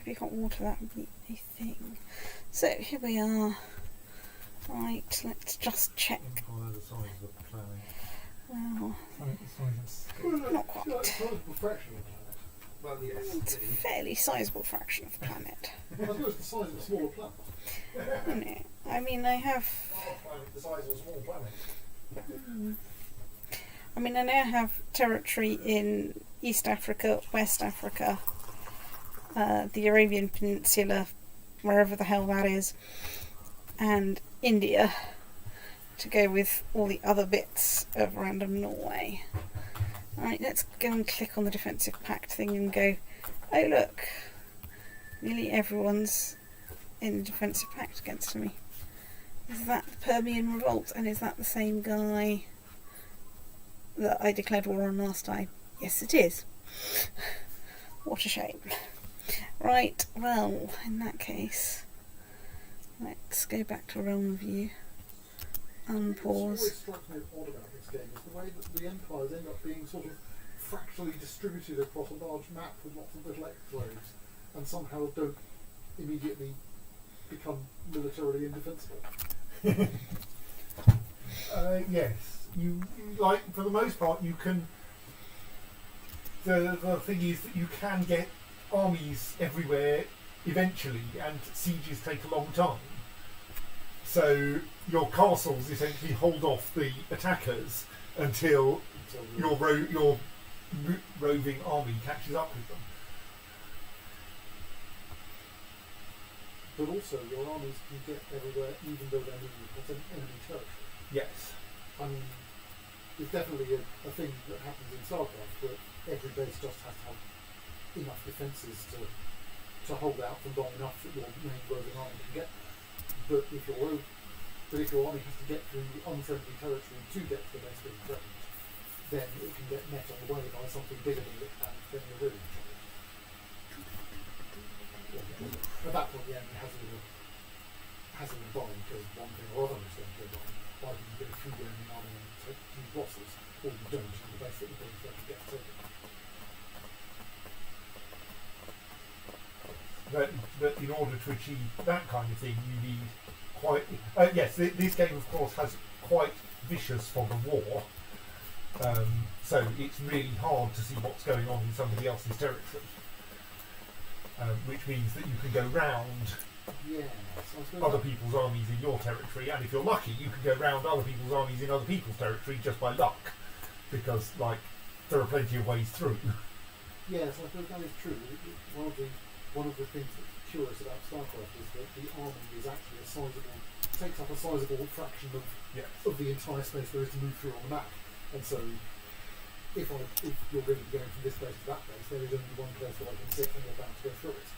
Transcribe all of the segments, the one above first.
heavy hot water, that would be a thing. So here we are. Right, let's just check. Empire the size of the planet. Well, not quite. It's a sizable fraction of the planet. Well, yes. It's a fairly sizable fraction of the planet. I suppose it's the size of a smaller planet. No, I mean, I have. The size of a small planet. I mean, I now have territory in East Africa, West Africa, the Arabian Peninsula, wherever the hell that is, and India, to go with all the other bits of random Norway. Right, let's go and click on the defensive pact thing and go, oh look, nearly everyone's in the defensive pact against me. Is that the Permian Revolt, and is that the same guy that I declared war on last time? Yes, it is. What a shame. Right, well, in that case, let's go back to Realm View. Unpause. What's always struck me odd about this game is the way that the empires end up being sort of fractally distributed across a large map with lots of little enclaves, and somehow don't immediately become militarily indefensible. Yes, you like for the most part you can. The thing is that you can get armies everywhere eventually, and sieges take a long time. So your castles essentially hold off the attackers until your roving army catches up with them. But also your armies can get everywhere even though they're moving across enemy territory. Yes. I mean, it's definitely a thing that happens in StarCraft, that every base just has to have enough defences to hold out for long enough that your main roving army can get there. But if your army has to get through unfriendly territory to get to the base being threatened, then it can get met on the way by something bigger than it, and then you're really in trouble. At that point, the enemy has a little bind because one thing or other is going to go wrong. Either you go through the enemy army and take huge losses, or you don't, and the base that you're being threatened gets taken. But in order to achieve that kind of thing, you need quite. Yes, this game, of course, has quite vicious fog of war. So it's really hard to see what's going on in somebody else's territory. Which means that you can go round other people's armies in your territory, and if you're lucky, you can go round other people's armies in other people's territory just by luck, because there are plenty of ways through. Yes, I suppose that is true. One of the things that's curious about StarCraft is that the army is actually takes up a sizable fraction of the entire space there is to move through on the map, and so if you're going to be going from this base to that base, there is only one place where I can sit and you're bound to go through it.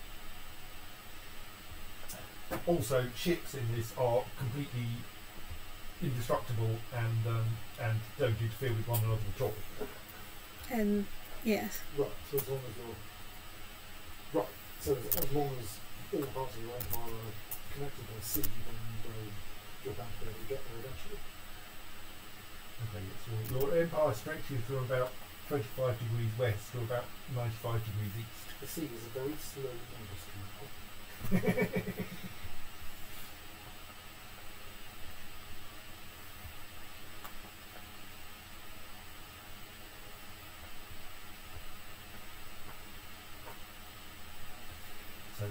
Also, ships in this are completely indestructible and don't interfere with one another at all. Yes. Right, so as long as all parts of your empire are connected by sea, then you're bound to be able to get there eventually. Okay, so your empire stretches from about 25 degrees west to about 95 degrees east. The sea is a very slow industry. So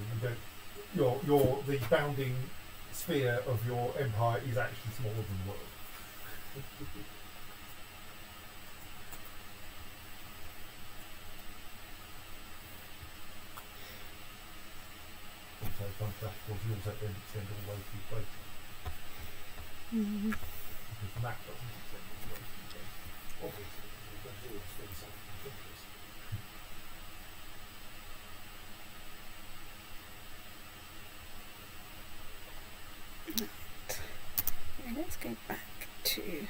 the bounding sphere of your empire is actually smaller than the world. Also, contrast was you also don't extend all the way through Plato. Because the map doesn't extend all the way through Plato. Obviously, because you're still south of the countries. Let's go back to.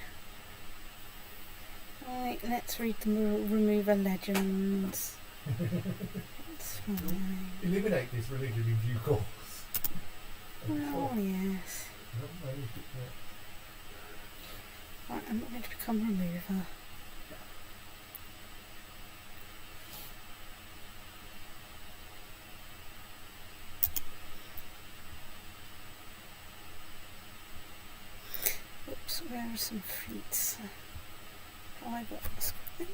Right, let's read the remover legends. That's fine. Eliminate this religion in due course. Oh, yes. Right, I'm not going to become remover. are some fleets. Have I got something?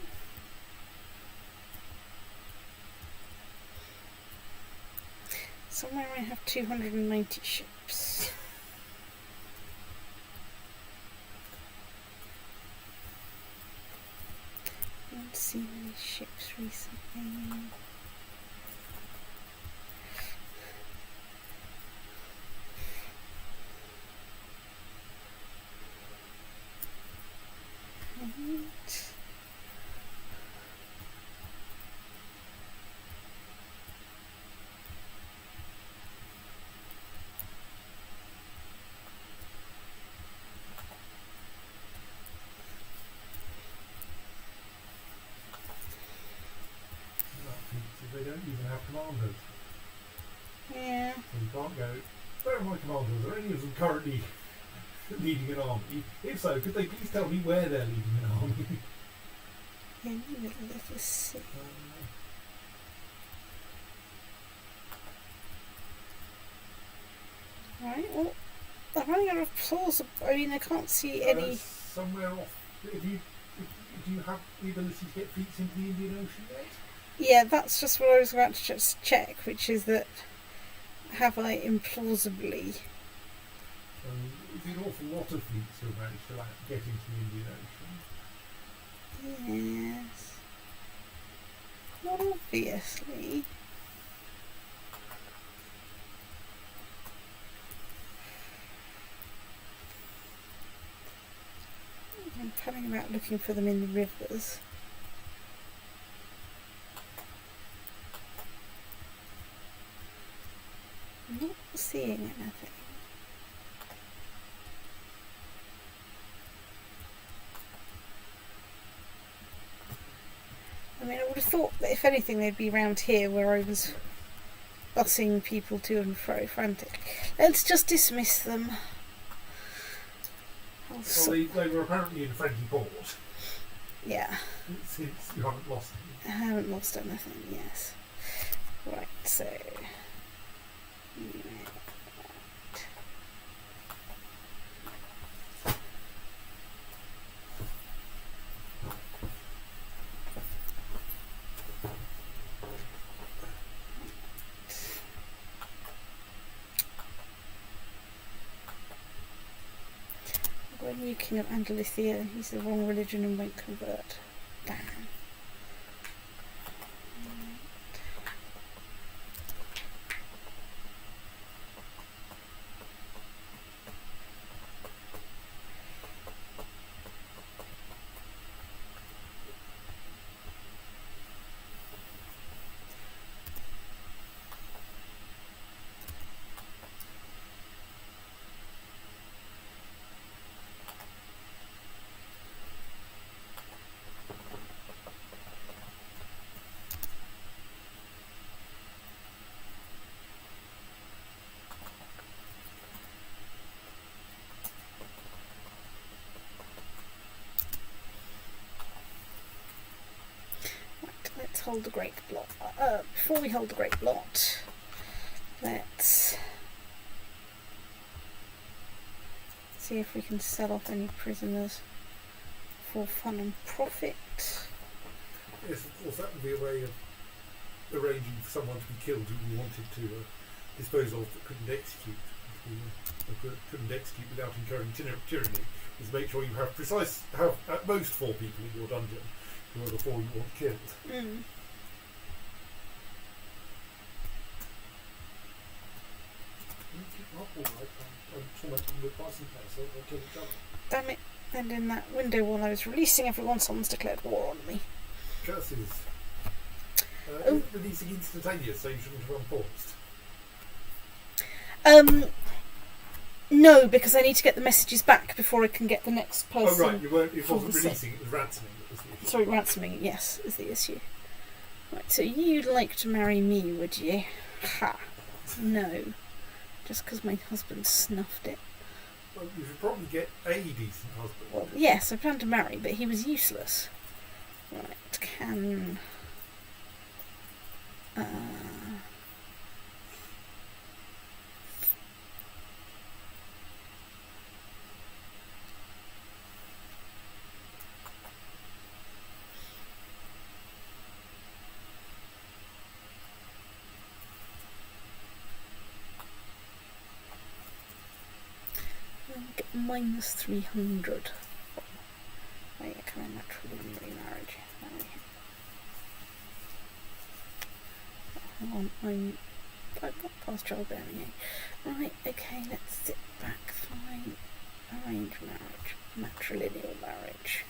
Somewhere I have 290 ships. I haven't seen any ships recently. They don't even have commanders. Yeah. So you can't go, where are my commanders? Are any of them currently leading an army? If so, could they please tell me where they're leading an army? Let us see. Right, well, I'm running out of plausible. I mean, I can't see any. Somewhere off. Do you have the ability to get fleets into the Indian Ocean yet? Yeah, that's just what I was about to just check, which is that have I implausibly. It's an awful lot of fleets who have managed to get into the Indian Ocean. Yes. Not obviously. I'm planning about looking for them in the rivers. I'm not seeing anything. I mean, I would have thought that if anything they'd be around here where I was bussing people to and fro frantic. Let's just dismiss them. Well, they were apparently in a friendly port. Yeah. Since you haven't lost anything. I haven't lost anything, yes. Right, so... New King of Andalusia, he's the wrong religion and won't convert. Damn. Let's hold the great blot. Before we hold the great blot, let's see if we can sell off any prisoners for fun and profit. Yes, of course, that would be a way of arranging for someone to be killed who you wanted to dispose of but couldn't execute. Couldn't execute without incurring tyranny. Is make sure you have at most 4 people in your dungeon who are the 4 you want killed. Mm. Damn it, and in that window while I was releasing everyone, someone's declared war on me. Curses. Releasing instantaneous, so you shouldn't have unpaused. No, because I need to get the messages back before I can get the next person. Oh right, it wasn't releasing, it was ransoming that was the issue. Sorry, ransoming, yes, is the issue. Right, so you'd like to marry me, would you? Ha. No. Just because my husband snuffed it. Well, you should probably get a decent husband. Well, yes, I planned to marry, but he was useless. Right, can... minus 300. Oh yeah, can I matrimonial marriage? Hang on, I've got past childbearing age. Right, okay, let's sit back. Fine. Arranged marriage. Matrilineal marriage.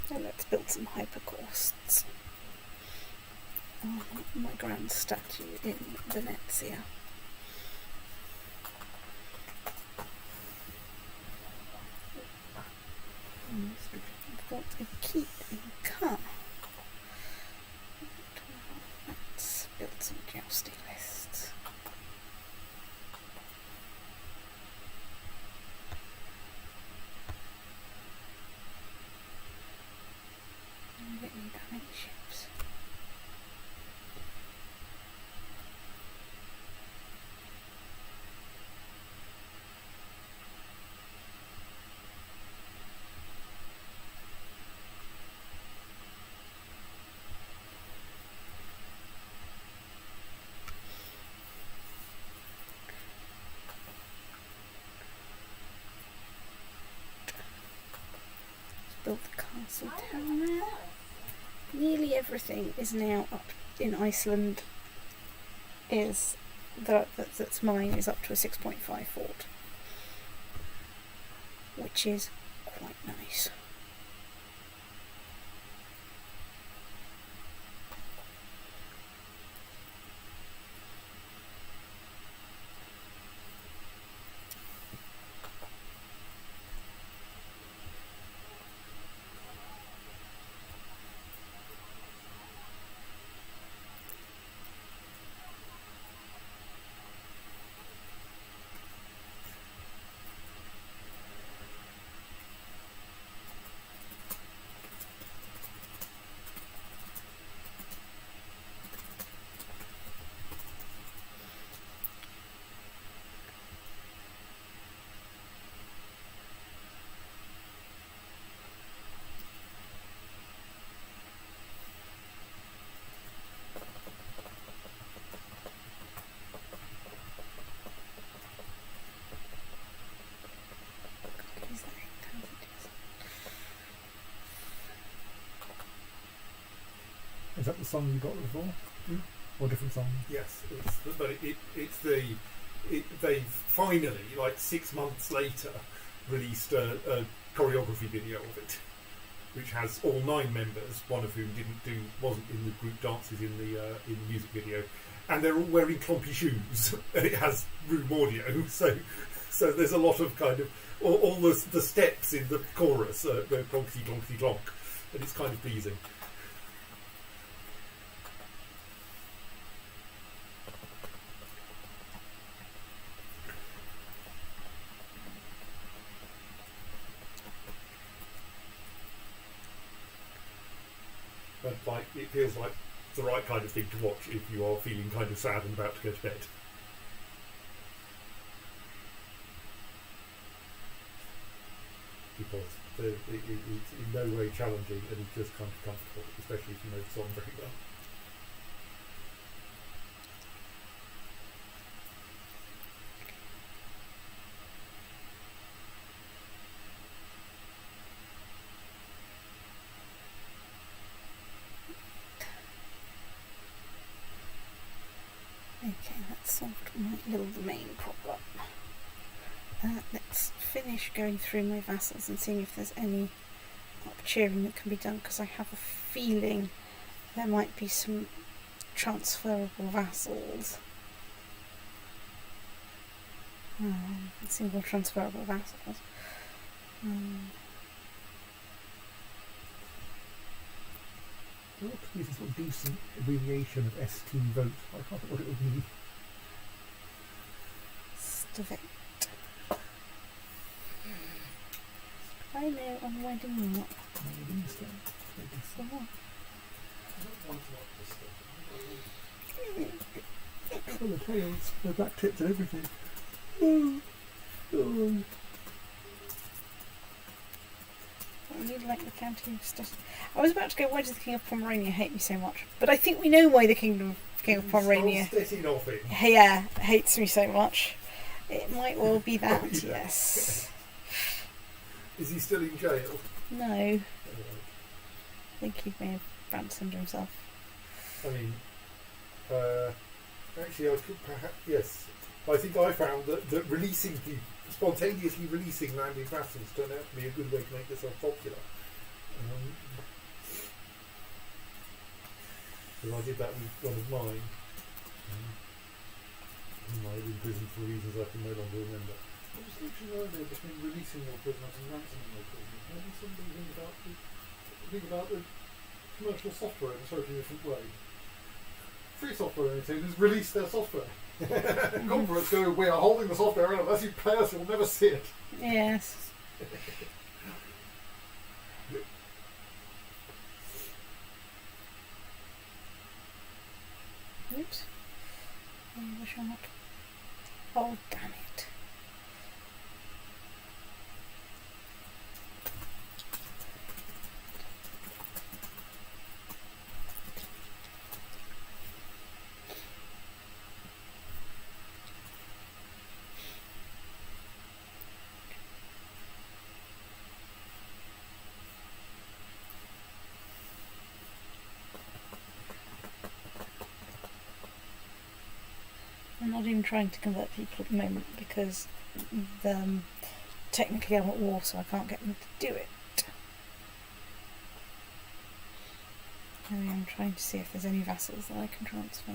So let's build some hypercausts. Oh, my grand statue in Venezia. I've got a keep in car. Let's build some jousting lists. I don't need that many ships. Build the castle down there. Nearly everything is now up in Iceland. That's mine is up to a 6.5 fort, which is quite nice. Is that the song you got before? Or different song? Yes, they finally, like 6 months later, released a choreography video of it, which has all 9 members, one of whom wasn't in the group dances in the music video, and they're all wearing clompy shoes, and it has room audio, so there's a lot of kind of all the steps in the chorus go clonkety clonkety clonk, and it's kind of pleasing. But it feels like the right kind of thing to watch if you are feeling kind of sad and about to go to bed. Because it's in no way challenging, and it's just kind of comfortable, especially if you know the song very well. Okay, that's solved my little main problem. Let's finish going through my vassals and seeing if there's any up-cheering that can be done, because I have a feeling there might be some transferable vassals. Single transferable vassals. There ought to be some sort of decent abbreviation of ST vote. I can't think what it would be. Stavit. I know I'm winding up. Maybe instead. For what? Oh, the tails, the back tips and everything. Oh. I really like the county of stuff. I was about to go, why does the King of Pomerania hate me so much? But I think we know why the King of Pomerania hates me so much. It might well be that, Oh, yeah. yes. Is he still in jail? No. I think he may have ransomed himself. I mean, actually, I could perhaps, yes. I think I found that spontaneously releasing landed vassals turned out to be a good way to make yourself popular. Because I did that with one of mine. He might have been in prison for reasons I can no longer remember. The distinction earlier between releasing your prisoners and ransoming your prisoners. Maybe somebody think about the commercial software in a totally different way. Free software entertainers release their software. Corporates go, we are holding the software and unless you pay us you'll never see it. Yes. Oops. I wish I not. Oh, damn it. I'm not even trying to convert people at the moment because technically I'm at war, so I can't get them to do it. I am trying to see if there's any vassals that I can transfer.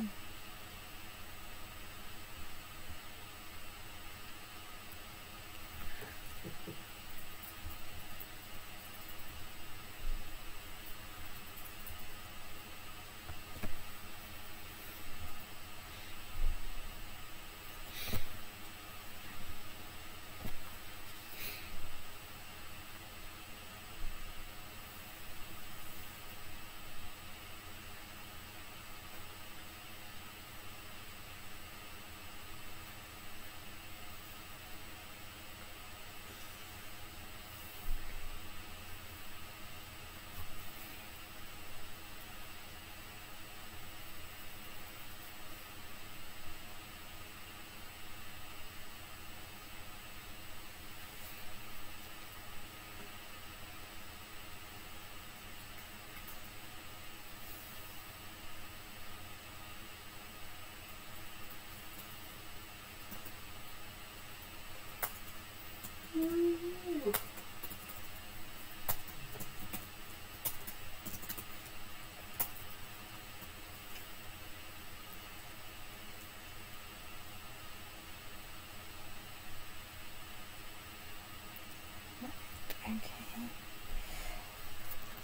Okay.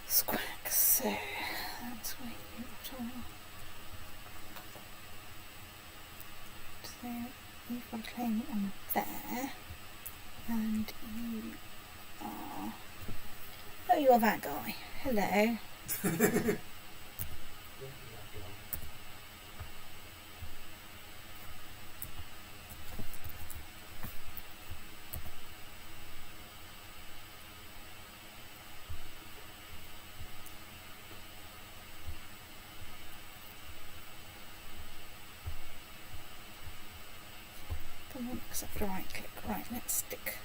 Squack, so that's where you are. So you've got a claim on there, and you are. Oh, you're that guy. Hello. Except a right click. Right, let's stick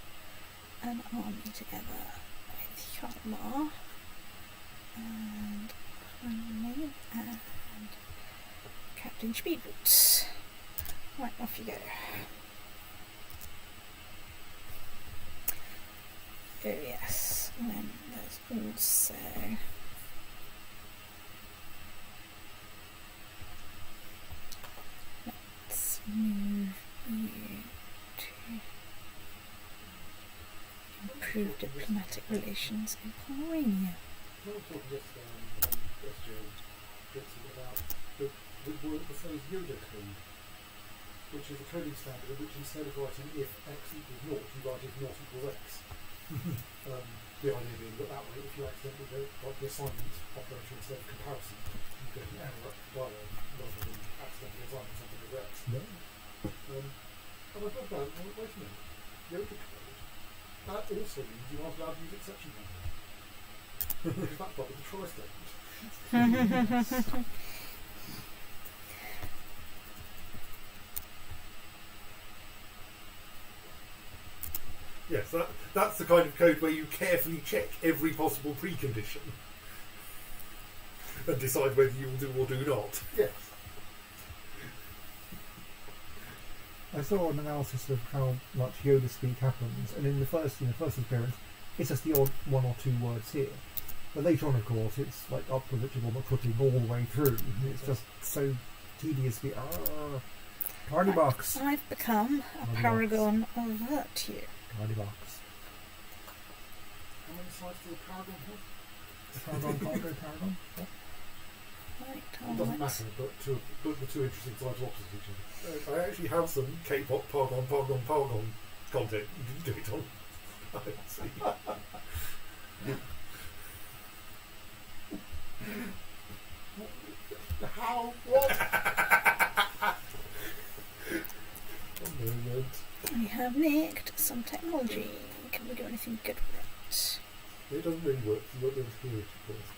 an army together with Hjalmar and Honey and Captain Speedboots. Right, off you go. yes. And then there's also... Let's move you to improve diplomatic relations in Pomerania. I was talking yesterday about the phrase Yoda code, which is a coding standard in which instead of writing if x equals naught, you write if naught equals x. The idea being that way, if you accidentally go like the assignment operator instead of comparison, you get an error dialog rather than accidentally assigning something as x. Yeah. And I thought about it, wait a minute, Yoda code, that also means you aren't allowed to use exception handling. Because that's part of the try statement. Yes, that's the kind of code where you carefully check every possible precondition and decide whether you will do or do not. Yes. I saw an analysis of how much Yoda speak happens, and in the first appearance, it's just the odd one or two words here. But later on, of course, it's like unpredictable but cooking all the way through. It's just so tediously. Party box. I've become a paragon of virtue. Party box. How many sides do the paragon have? Paragon, paragon. What? Right, It doesn't matter, but the two interesting sides are opposite each other. I actually have some K-pop Pargon content. You can do it on. Let's see. How? What? A moment. We have nicked some technology. Can we do anything good with it? It doesn't really work. You won't be able to hear it, of course.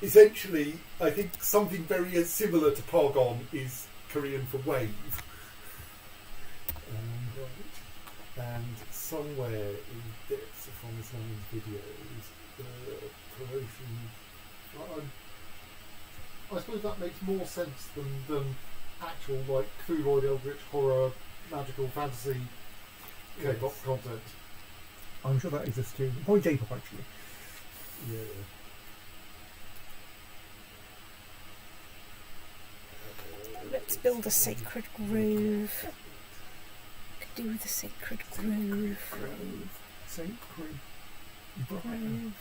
Essentially, I think something very similar to Pargon is Korean for wave. And somewhere in depths of this man's videos, promotion. I suppose that makes more sense than actual like Cthulhu, Eldritch horror, magical fantasy K-pop content. I'm sure that exists too. Probably J-pop actually. Yeah. Let's build a sacred grove. Could do with a sacred grove. Sacred Grove.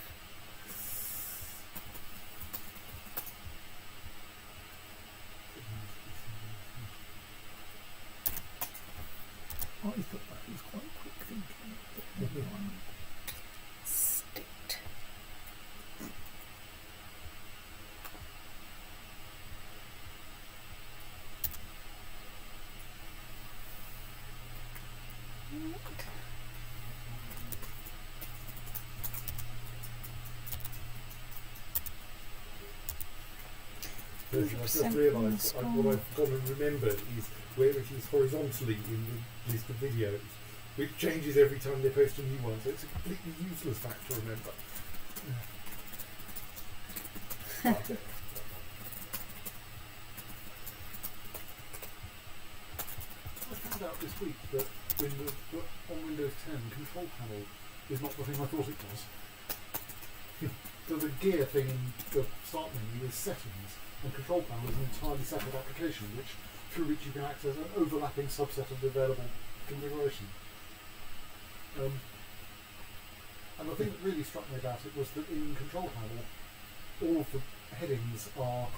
I thought that was quite quick thinking. State. I've just realised what I've got to remember is where it is horizontally in the list of videos, which changes every time they post a new one, so it's a completely useless fact to remember. I found out this week that on Windows 10, Control Panel is not the thing I thought it was. So the gear thing in the start menu is settings, and Control Panel is an entirely separate application through which you can access an overlapping subset of the available configuration. And the thing that really struck me about it was that in Control Panel, all of the headings are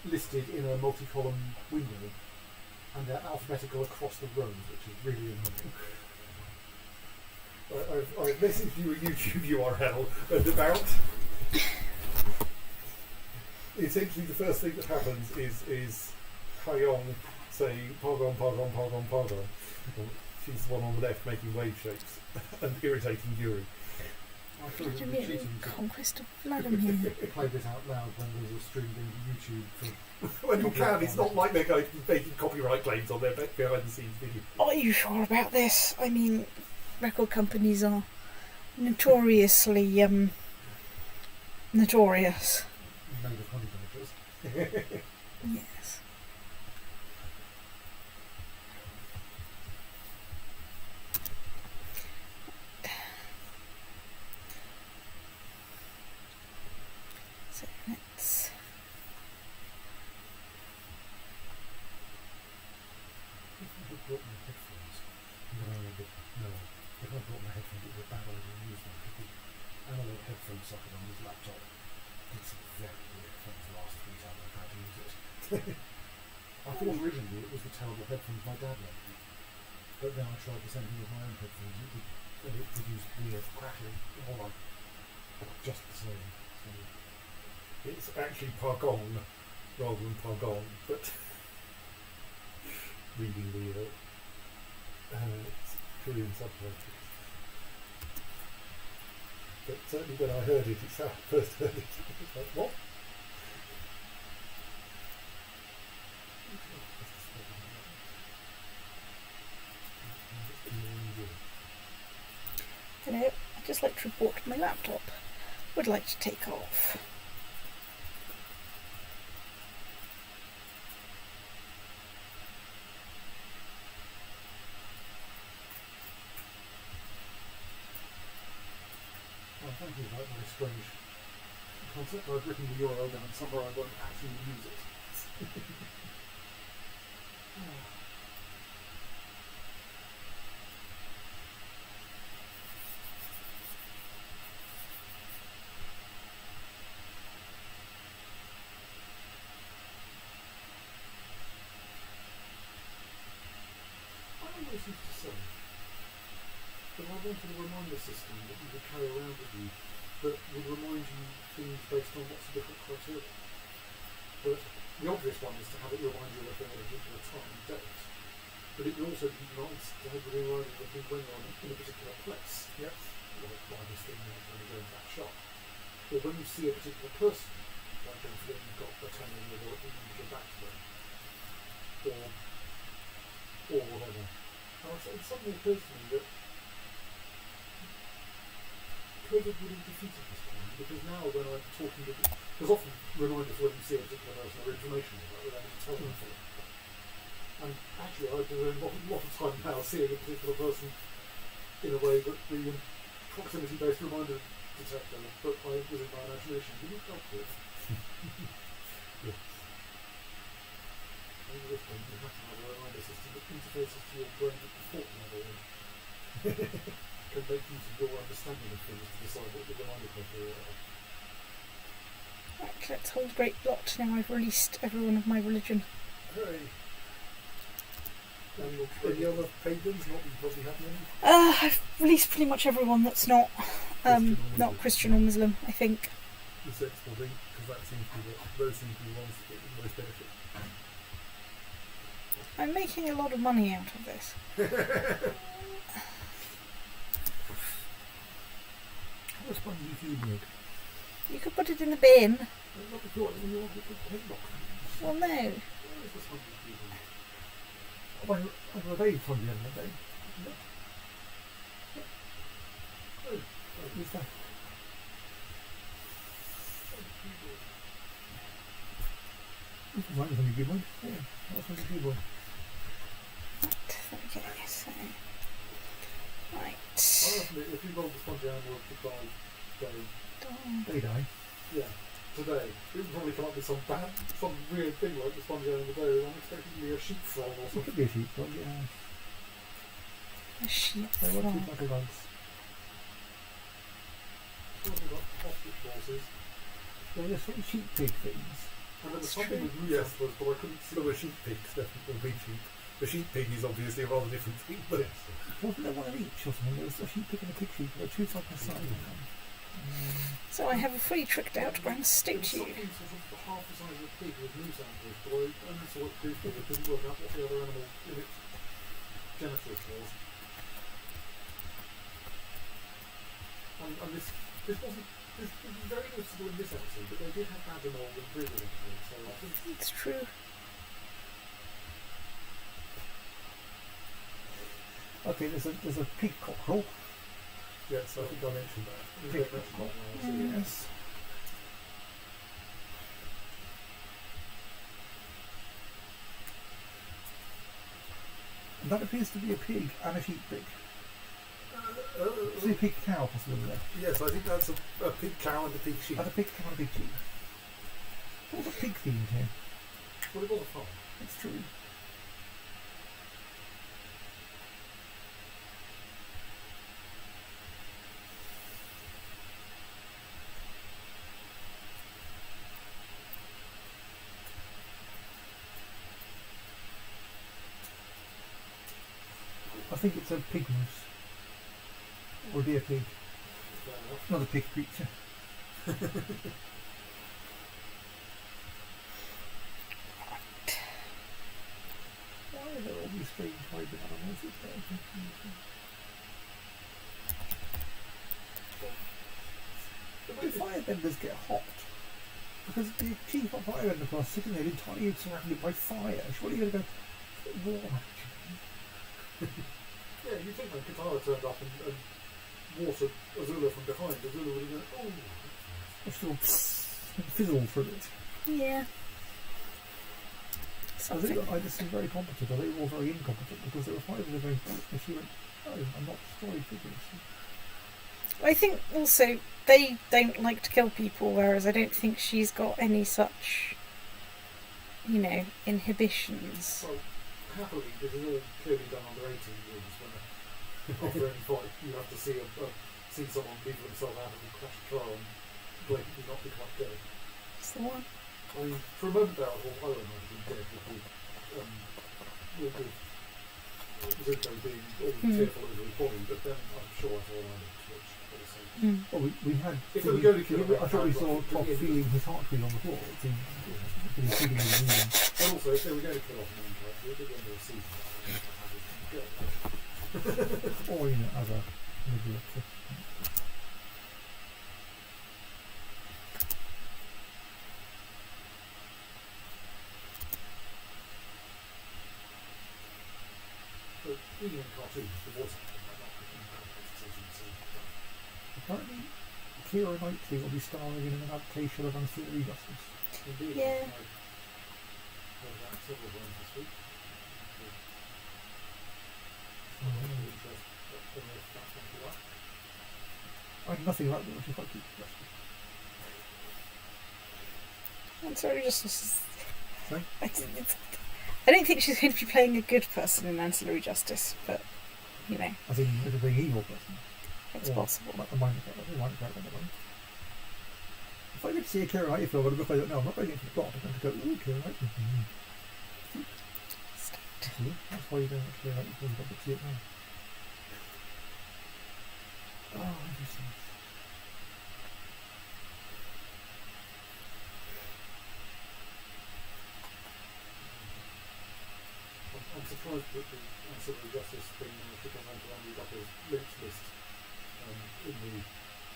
listed in a multi-column window, and they're alphabetical across the rows, which is really annoying. I've messaged you a YouTube URL and about essentially the first thing that happens is Hyong saying Pargon. She's the one on the left making wave shapes and irritating Yuri. I feel it would be Vladimir, cheating to conquest of Vladimir. play this out loud when there's a stream being YouTube for When you can, it's not like they're going to be making copyright claims on their behind the scenes video. Are you sure about this? I mean, record companies are notoriously notorious. made of honey badgers. Yes. brought my headphones. And then I remembered, no, if I brought my headphones, it would be a bad idea to use them because the analog headphone socket on this laptop did some very weird things the last 3 times I've had to use it. I thought originally it was the terrible headphones my dad lent me. But then I tried the same thing with my own headphones and it produced weird crackling. All right. Just the same. So, It's actually Pargong rather than Pargong, but reading the Korean subtitles. But certainly when I heard it, it's how I first heard it. I was like, what? Hello, I'd just like to report my laptop. Would like to take off. I'm thinking about my strange concept. I've written the URL down somewhere I won't actually use it. I always used to say that I wanted a reminder system that you could carry around with you that would remind you things based on lots of different criteria. But the obvious one is to have it remind you of a particular time and date. But it can also be nice to have it remind you of things when you're in a particular place. Yes. Like why this thing is when you go into that shop. Or when you see a particular person, like don't forget you've got the 10 in your wallet, you need to go back to them. Or whatever. And it suddenly occurs to me that COVID would have defeated this plan, because now when I'm talking to people, there's often reminders when you see a particular person or information about without even telling them for it. And actually I do a lot of time now seeing a particular person in a way that the proximity-based reminder detector that I was in my imagination didn't help with. Yes. I think at this point you have to have a reminder system that interfaces to your brain at the thought level and can make use of your understanding of things to decide what the reminder criteria are. Right, let's hold great blot. Now I've released everyone of my religion. Hooray. Any other pagans? Not that you probably have many. I've released pretty much everyone that's not Christian or Muslim, I think. The sensible thing, because that seems to be those seem to be the ones that get the most benefit. I'm making a lot of money out of this. What's one you make? You could put it in the bin. Not if you want to paint box. Well, no. Where is this one you I'm away from the other day. Who's that? This is like a good one. Yeah, that's a good one. Okay, so... Right. Honestly, if you roll the spongy animal to die day, They die. yeah, today, it would probably come up with some weird thing like the spongy animal day, and I'm expecting to be a sheep frog or It something. could be a sheepdog, yeah. A sheep They want frog. to like a rugs. Talking about ostrich horses, They're just sort of sheep pig things. and there was That's something true. with moose antlers, but I couldn't see. There were sheep pigs, definitely, or big sheep. The sheep pig is obviously a rather different thing, but Wasn't there one of each or something? There was a sheep pig and a pig sheep. There were two side by side. So I have a fully tricked out grand stew There was to you. something sort of half the size of a pig with moose antlers, but I only saw it briefly. I couldn't work out what the other animal in its genitals was. And this wasn't. This was very noticeable in this episode, but they did have vaginal and breathing episodes, so I think It's true. Okay, there's a pig cockerel. yes, I think I mentioned that. we don't mention that now, so Yes. And that appears to be a pig and a sheep pig. Is it a pig cow possibly there? Yes, I think that's a pig cow and a pig sheep. And a pig cow and a pig sheep. All the pig themed here. Well, it was a farm. It's true. think it's a pig moose. Or a deer pig. Fair enough. Another pig creature. Why are there all these strange hybrid animals? It's very confusing. The firebenders get hot. Because the chief of firebender class sitting there entirely surrounded by fire. Surely you're going to go, warm actually. Yeah, you think when Katara turned up and watered Azula from behind, Azula would have gone, oh. Or still fizzled for a bit. Yeah. Something. I just seem very competent, or they were all very incompetent because there were five of them going, and she went, oh, I'm not destroyed figures. I think also they don't like to kill people, whereas I don't think she's got any such, inhibitions. Well, happily, this is all clearly done under 18 rules, when after any fight you have to see someone leave themselves out of a crash car and blatantly not be quite dead. That's the one. I mean, for a moment there I thought Owen might have been dead with Zuko being all tearful over his body, but then I'm sure that's all I did twitch also. Well, we had. If they were going to kill him, I thought we saw Top feeling his heartbeat on the floor. It seemed feeling his knees. And also, if they were going to kill off a main character, at the end of the season, Or, as a middle of but even in cartoons, the voice acting might not be in apparently, Keira Knightley will be starring in an adaptation of Ancillary Justice. Indeed. Yeah. I've heard that several times this week. I had nothing about them, which is quite cute. I'm sorry, just. Sorry? I don't think she's going to be playing a good person in Ancillary Justice, but, I think it's a big evil person. it's possible. A minor character, If I could see a Keira Knightley film, I don't know, I'm not going into the plot, I'm going to go, ooh, Keira Knightley. See? That's why you don't have Keira Knightley film, but see it now. Oh, interesting. I'm surprised that the Ancillary Justice thing took on to Andrew Ducker's links list in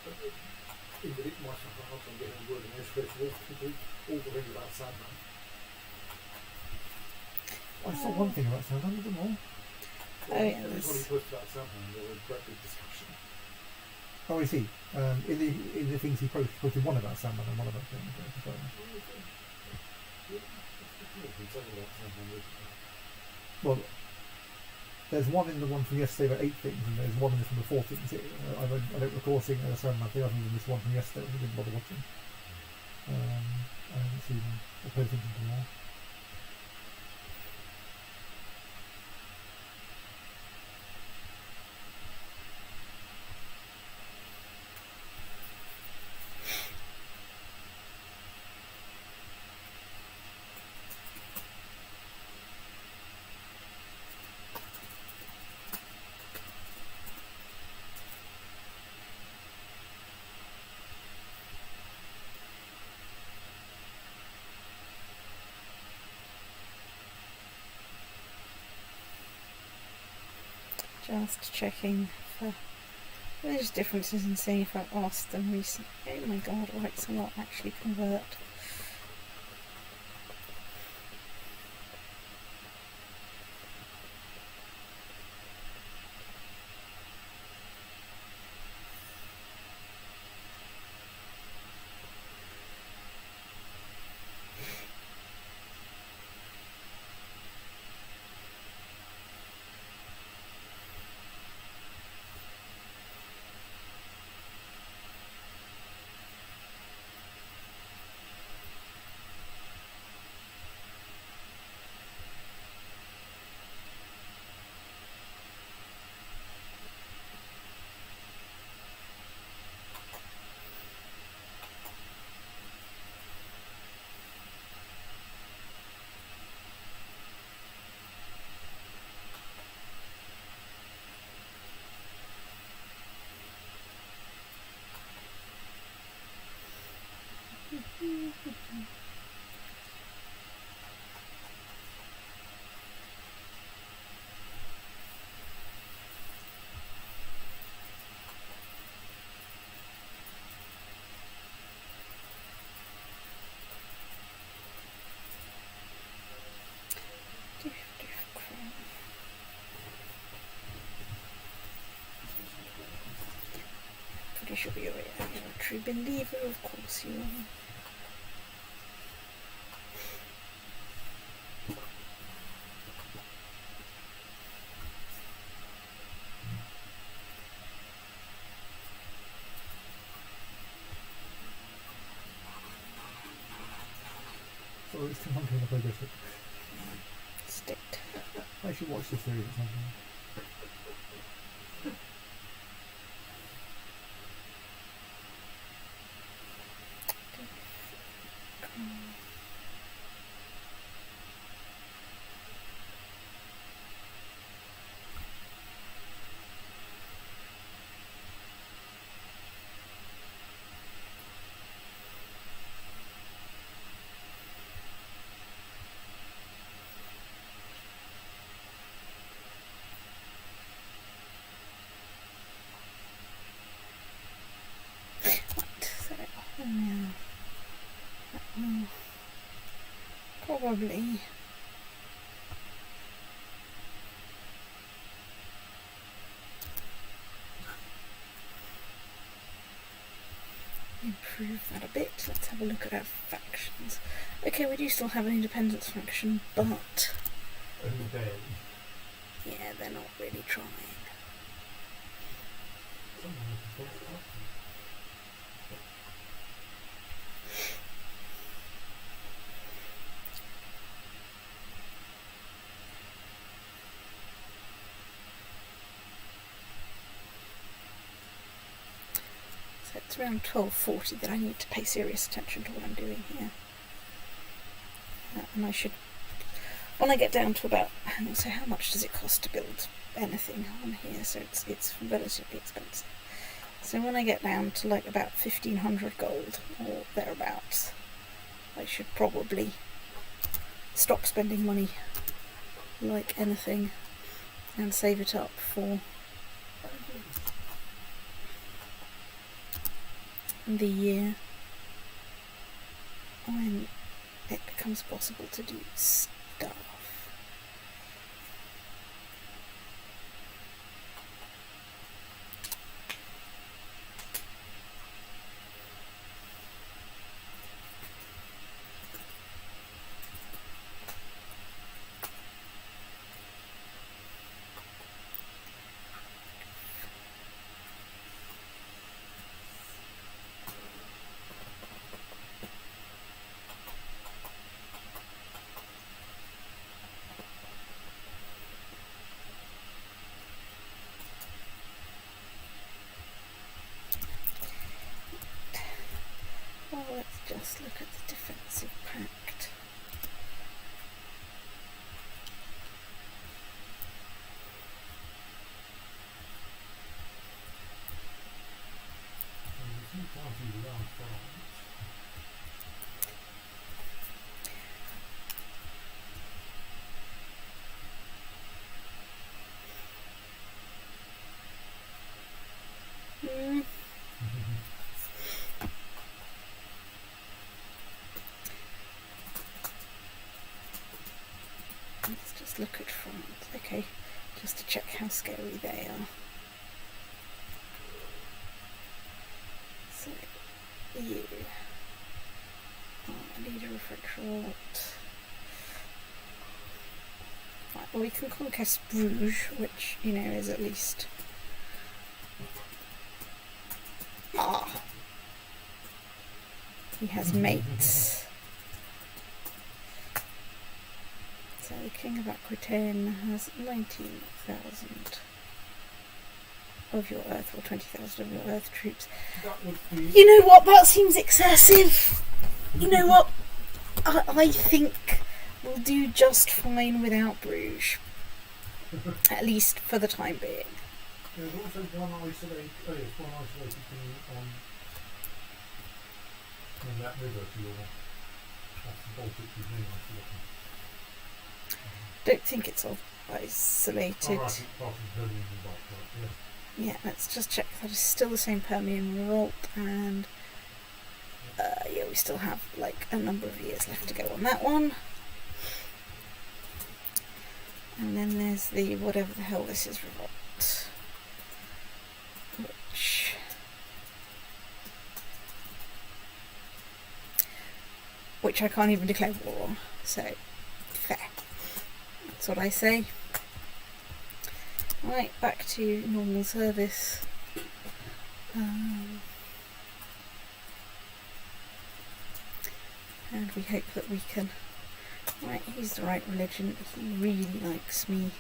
that it might have a hard time getting a word in there straight for all the things about Sandman. I saw one thing about Sandman, was it more? Oh, yeah, Every time he posted about Sandman, there was a great big discussion. Oh, I see. In the things he posted one about Sandman and one about things. Well, there's one in the one from yesterday about 8 things, and there's one in the from the 4 things. I don't recall seeing a Sandman thing other than this one from yesterday, which I didn't bother watching. I haven't seen or paid attention to more. Just checking for religious differences and seeing if I've asked them recently. Oh my god, right, so what actually convert? Because you're a true believer, of course you are. So it's too hungry enough, I guess. State. I should watch the series or something. Yeah. Probably. Improve that a bit. Let's have a look at our factions. Okay, we do still have an independence faction, but Only barely. yeah, they're not really trying. Someone with the best option. So it's around 12:40 that I need to pay serious attention to what I'm doing here. And I should, when I get down to about, so how much does it cost to build anything on here? So it's relatively expensive. So when I get down to like about 1,500 gold or thereabouts, I should probably stop spending money like anything and save it up for the year when it becomes possible to do stuff. Well, let's just look at the defensive pact. Let's just look at France, okay, just to check how scary they are. So, you leader of French revolt. Right, well, we can conquest Bruges, which, you know, is at least... He has mates. So the King of Aquitaine has 19,000 of your earth, or 20,000 of your earth troops. That would be... You know what? That seems excessive. You know what? I think we'll do just fine without Bruges. At least for the time being. There's also one isolated thing on that river to your off the Baltic Evening. Don't think it's all isolated. Oh, right, it's part of the Permian Revolt, right, yeah. Yeah, let's just check that it's still the same Permian Revolt, and yeah, we still have like a number of years left to go on that one. And then there's the whatever the hell this is revolt, which which I can't even declare war on. So, fair. That's what I say. Right, back to normal service. And we hope that we can... Right, he's the right religion. He really likes me.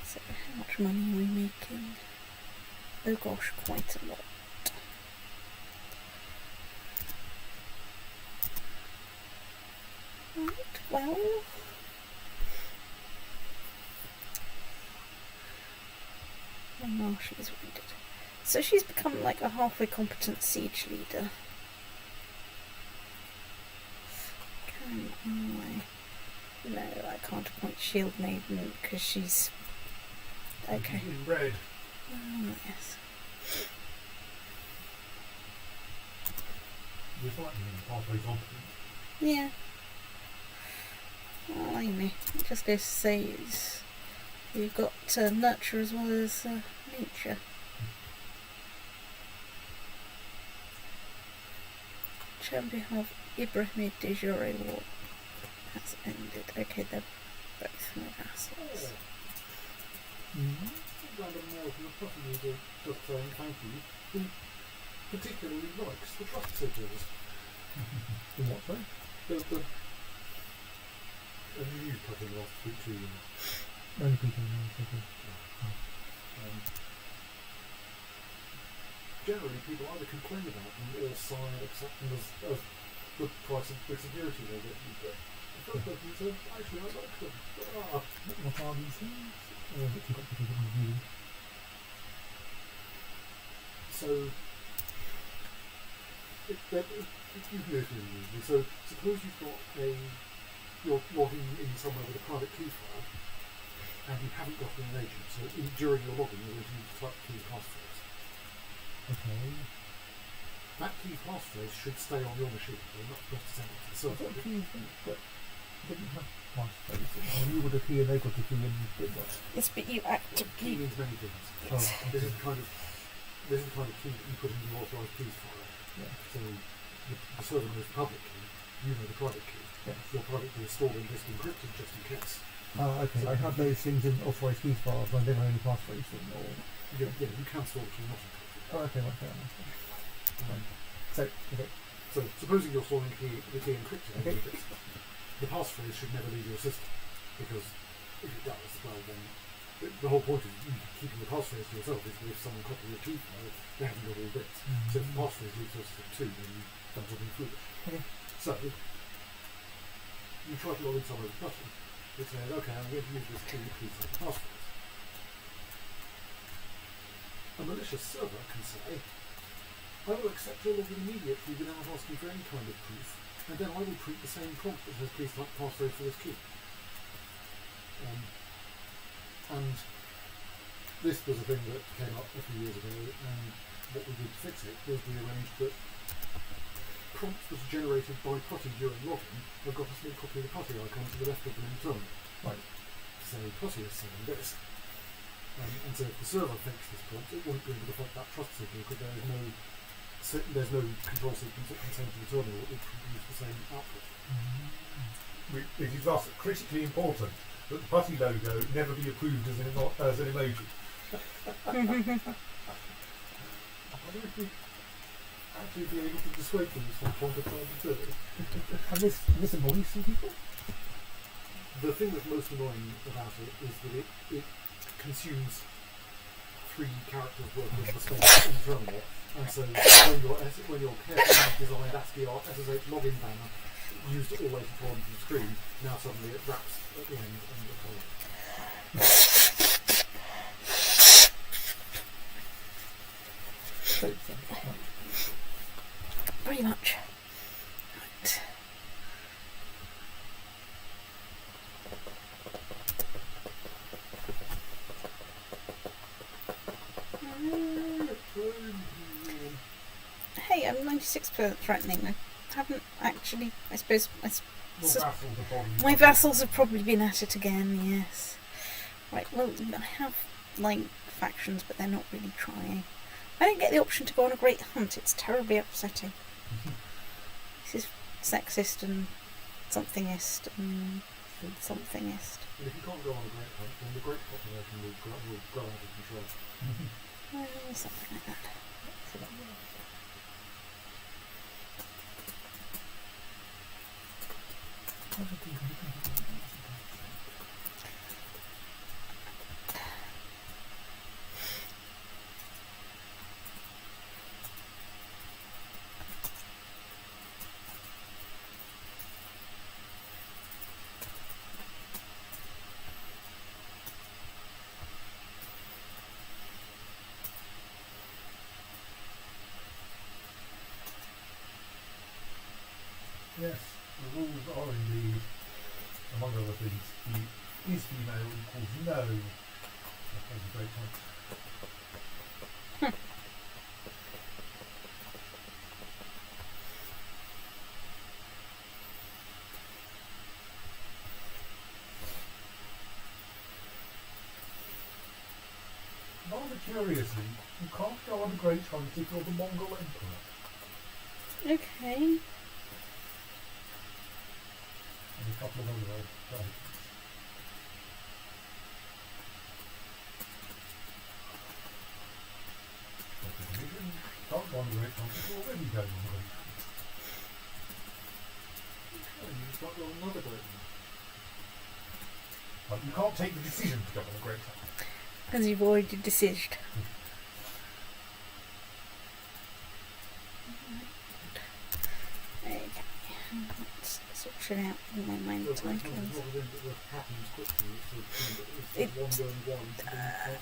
So, how much money are we making? Oh gosh, quite a lot. Right, well... And now she's wounded. So she's become like a halfway competent siege leader. Can I? No, I can't appoint Shield Maiden because she's... Okay. In red. Oh, yes. You're slightly halfway competent. Yeah. Well, I know. It just goes to say is you've got nurture as well as nature. Champion of Ibrahim de Jure War has ended. Okay, they're both my vassals. Random mail from the property user just saying thank you, who particularly likes the trust sigils. The what, sorry? And you used cutting last week too, you know. Only people know. Okay. Generally, people either complain about them or sign and accept them as the price of the security they get. The first person said, actually, I like them. What are these things? Or is it too complicated in reviewing? So, you can go through the movie. So, suppose you've got you're logging in somewhere with a private key file, and you haven't got an agent. So, during your logging, you're going to use the type key passphrase. Okay. That key passphrase should stay on your machine. You're not supposed to send it to the I server. thought keys that didn't have passphrases. You got a key and they got a key and you did that. Yes, but you Key actively... means many things. Oh, This is the kind of key that you put in your authorised keys file. yeah. So the server knows the public key, you know the private key. Yes. Your private key is stored in disk encrypted just in case. Okay. So I have those things in authorized keys files, but I don't have any passphrase thing or... you can store the key not encrypted. Oh, okay, right, fair enough. Right. So, okay. So supposing you're storing the key encrypted on Okay. your disk, the passphrase should never leave your system, because if it does, well then the whole point of you keeping the passphrase to yourself is that if someone copies your key file, they haven't got all bits. So if the passphrase leaves your system too, then you've done something foolish. Okay. So you try to log in somewhere with a button, it says, okay, I'm going to use this key to set the passphrase. A malicious server can say, I will accept your login immediately without asking for any kind of proof, and then I will print the same prompt that says please type passphrase for this key. And this was a thing that came up a few years ago, and what we did to fix it was we arranged that prompts that are generated by PuTTY during login have got a small copy of the PuTTY icon to the left of them in the terminal. Right. So PuTTY is saying this. And so if the server fixed this prompt, it won't be able to affect that trust signal because there's no control sequence that can send to the terminal that will produce the same output. It is thus critically important that the PuTTY logo never be approved as an emoji. I wonder if we actually be able to dissuade them from trying to do it. And this annoys some people? The thing that's most annoying about it is that it consumes 3 characters worth of the space in the terminal, and so when your carefully designed ASCII art SSH login banner used all 84 onto the screen, now suddenly it wraps at the end and Pretty much. Right. Hey, I'm 96% threatening. I haven't actually, I suppose, my vassals have probably been at it again, yes. Right, well, I have, like, factions, but they're not really trying. I don't get the option to go on a great hunt. It's terribly upsetting. This is sexist and somethingist and somethingist. And if you can't go on a great hunt, then the great population will grow out of control. Something like that. Yes, the rules are indeed, among other things, is female equals no. That was a great point. Rather curiously, you can't go on a great hunt if you're the Mongol Emperor. Okay. And a couple of other old giants. Can't go on a great hunt if you're already going on a great hunt. And you just got another great one. But you can't take the decision to go on a great hunt. As you've already decided. Okay. Let's sort it out in my mind. So great hunt is not a thing that happens quickly. It's one going one, so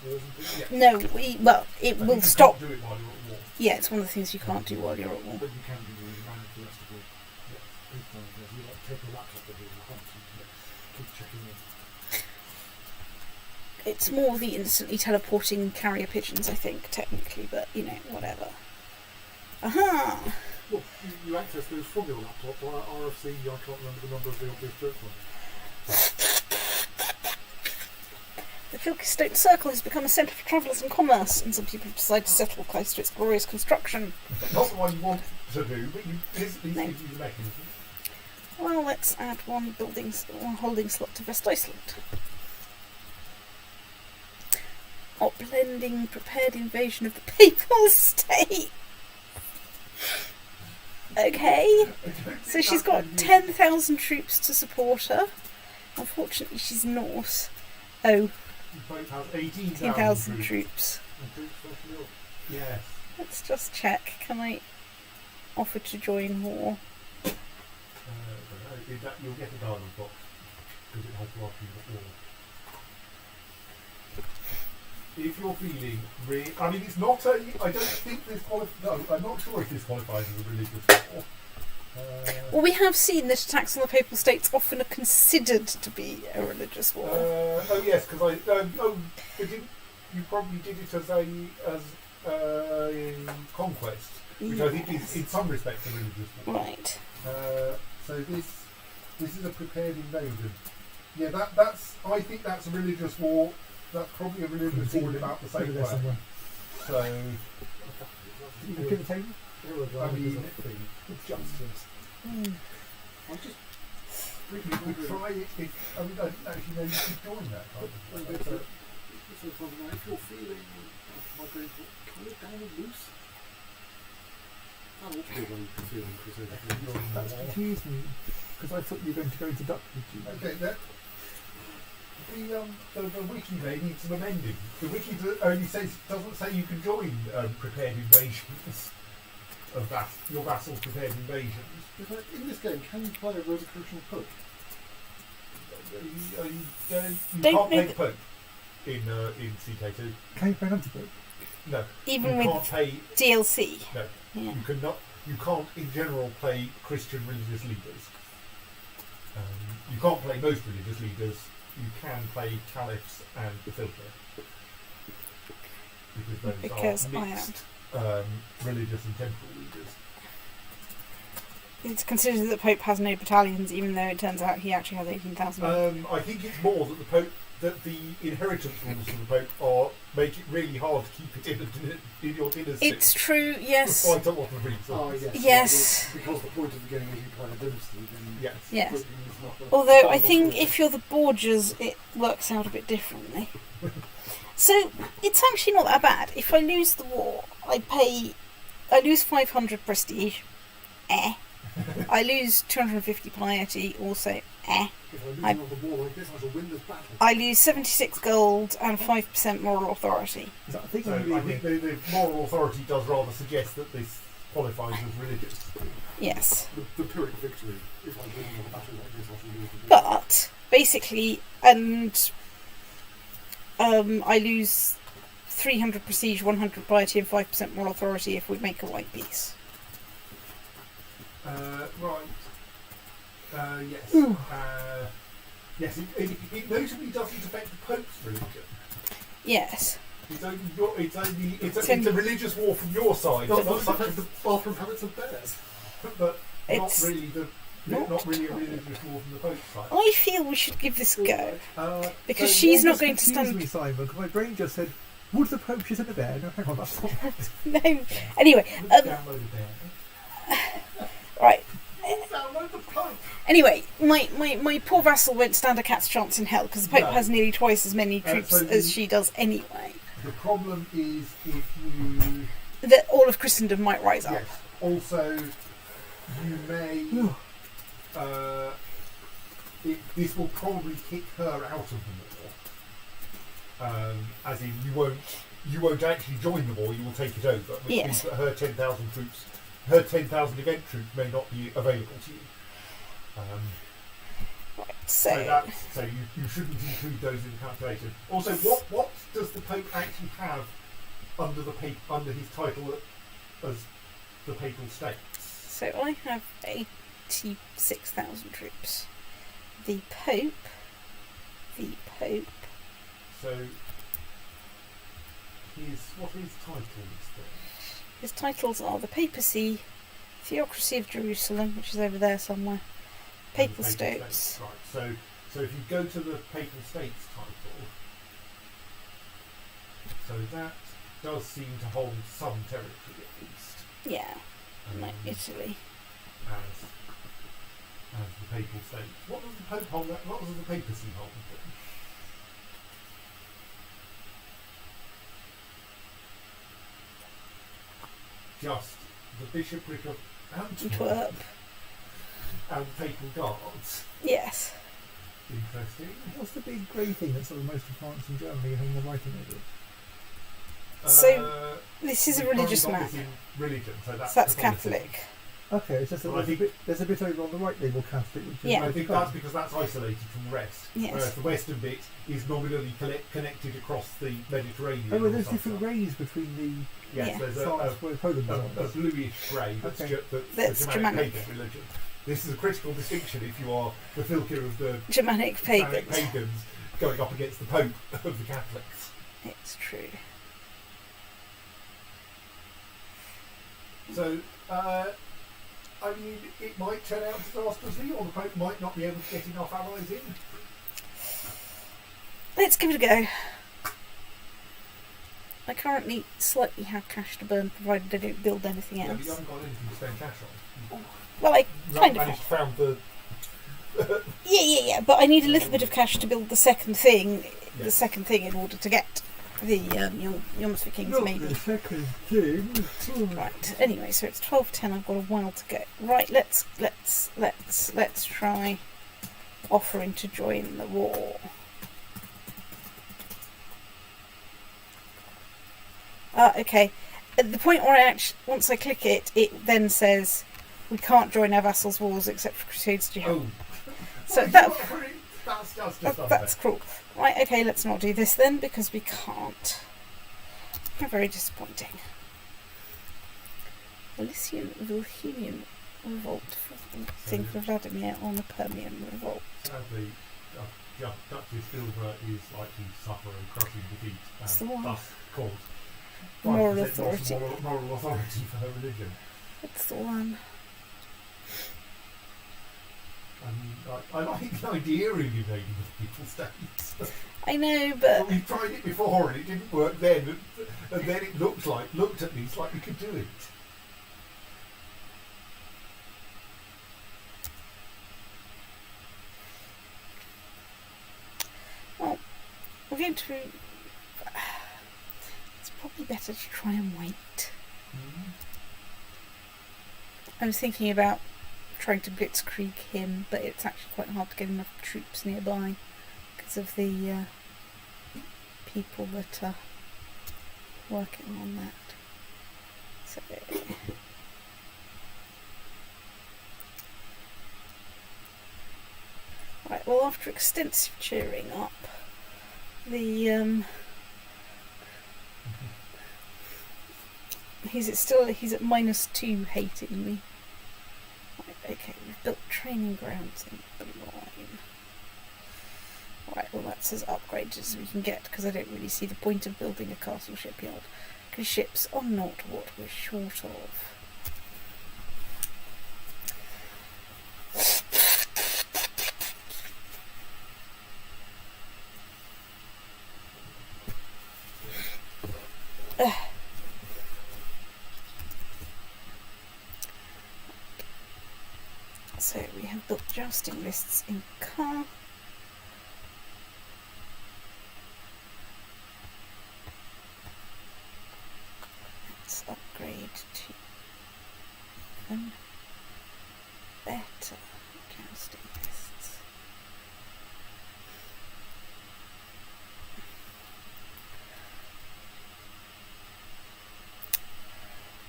then you can't do anything. No, it will stop. You can't do it while you're at war. Yeah, it's one of the things you can't do while you're at war. But you can do it and manage the rest of the peace time. You like take a laptop with you and hunt and keep checking in. It's more the instantly teleporting carrier pigeons, I think, technically, but, whatever. Aha! Well, you access those from your laptop via RFC, I can't remember the number of the obvious direct ones. The Filkistone Circle has become a centre for travellers and commerce, and some people have decided to settle close to its glorious construction. Not the one you want to do, but this gives you the mechanism. Well, let's add one holding slot to West Iceland. Blending prepared invasion of the Papal State. Okay, so she's got 10,000 troops to support her. Unfortunately, she's Norse. Oh, 18,000 troops. Yes. Let's just check. Can I offer to join war? You'll get a dialogue box because it has to ask you what war. If you're feeling it's not a. I don't think this qualifies. No, I'm not sure if this qualifies as a religious war. Well, we have seen that attacks on the Papal States often are considered to be a religious war. Yes, because you probably did it as a conquest, which I think is in some respects a religious war. Right. So this is a prepared invasion. Yeah, that's. I think that's a religious war. That's probably a religious war in about the same way. So, you look at the table? I mean, It's justice. I'm just you could try it if, I don't actually know you could join that kind of thing. if you're feeling migraine, can you down and loose? That would be when you're feeling crusade. That's confused me, because I thought you were going to go into Duck. Okay, the wiki there needs some amending. The wiki doesn't say you can join prepared invasions of your vassal prepared invasions. In this game, can you play a Rosicrucian Pope? You can't play the Pope in CK2. Can you play an anti-Pope? No. Even you with can't play DLC. No. Yeah. You cannot. You can't, in general, play Christian religious leaders. You can't play most religious leaders. You can play caliphs and the filter because those are mixed religious and temporal leaders. It's considered that the Pope has no battalions, even though it turns out he actually has 18,000. I think it's more that the Pope that the inheritance rules of the Pope make it really hard to keep it in your dynasty. It's true, yes. For quite a lot of reasons. Oh, yes. Yes. Because the point of the game is you play a dynasty, then Yes. Yes. cooking is not a Although I viable think choice. if you're the Borgias, it works out a bit differently. So it's actually not that bad. If I lose the war, I lose 500 prestige. I lose 250 piety, also. If I'm losing on the war like this, I shall win this battle. I lose 76 gold and 5% moral authority. So I think So I'm I leaving. think the moral authority does rather suggest that this qualifies as religious. Yes. The Pyrrhic victory. If I'm winning on a battle like this, I shall lose the war. But basically, and I lose 300 prestige, 100 piety, and 5% moral authority if we make a white peace. Right. Yes. Yes, it notably doesn't affect the Pope's religion. Yes. It's a religious war from your side, Does not it such affect the bathroom habits of bears? but It's not really not really a religious war from the Pope's side. I feel we should give this a go. Because So she's one not just going to confused stand. me, Simon, because my brain just said, would the Pope shit in a bear? No, hang on, that's not right. No. Anyway, Download a bear. right. Download the Pope! Anyway, my poor vassal won't stand a cat's chance in hell because the Pope No. has nearly twice as many troops so as she does anyway. The problem is if you That all of Christendom might rise up. yes. Also, you may. This will probably kick her out of the war. As in, you won't actually join the war. You will take it over, which Yes. means that her 10,000 troops, her 10,000 event troops, may not be available to you. Right, So you shouldn't include those in the calculation. Also, what does the Pope actually have under his title as the Papal States? So I have 86,000 troops. The Pope. So what are his titles then? His titles are the Papacy, Theocracy of Jerusalem, which is over there somewhere, Papal States. Right. So if you go to the Papal States title, so that does seem to hold some territory at least. Yeah, like um, Italy. as the Papal States. What does the Pope hold? What does the Papacy hold? Just the bishopric of Antwerp. and Papal Guards. Yes. Interesting. What's the big grey thing that's sort of most of France and Germany having the writing over it? So, This is a we've currently religious got map. this in religion, so So that's that's Catholicism. Catholic. Okay, it's just that Well, I there's a bit over on the right label Catholic, which is Yeah. I think that's because that's isolated from the rest. Yes. Whereas the western bit is nominally connected across the Mediterranean. Oh, well, or there's something. different rays between Yes, Yeah. there's the sides where Poland a is. bluish grey that's, Okay. That's the Germanic. pagan religion. This is a critical distinction if you are the filker of the Germanic Germanic pagans. pagans going up against the Pope of the Catholics. It's true. So, I mean, it might turn out disastrously, or the Pope might not be able to get enough allies in. Let's give it a go. I currently slightly have cash to burn, provided I don't build anything Yeah, but you else. haven't got anything to spend cash on. Well, I You kind haven't of managed to found the. Yeah, but I need a little bit of cash to build the second thing. Yeah. The second thing in order to get the Yomsvi Kings, maybe. the second thing. Right. Anyway, so it's 12:10. I've got a while to go. Right. Let's try offering to join the war. Okay. At the point where once I click it, it then says we can't join our vassals' wars except for crusades to jihad. Oh. So Well, that. that's just That's cruel. Right, okay, let's not do this then, because we can't. How very disappointing. Wilhelmian revolt. Thing for Vladimir on the Permian revolt. Sadly, Duchess Silver is likely to suffer a crushing defeat That's the and one. thus cause Moral 5% loss authority. of moral authority for her religion. That's the one. I mean, I like the idea of invading the people states. I know, But but we've tried it before and it didn't work then, and then it looked at least like we could do it. well, we're going to. It's probably better to try and wait. I was thinking about trying to blitzkrieg him, but it's actually quite hard to get enough troops nearby because of the people that are working on that. So, right. Well, after extensive cheering up, the he's at -2 hating me. Right, okay, we've built training grounds in Boulogne. Right, well that's as upgraded as we can get because I don't really see the point of building a castle shipyard because ships are not what we're short of. So we have built jousting lists in Car. Let's upgrade to even better jousting lists.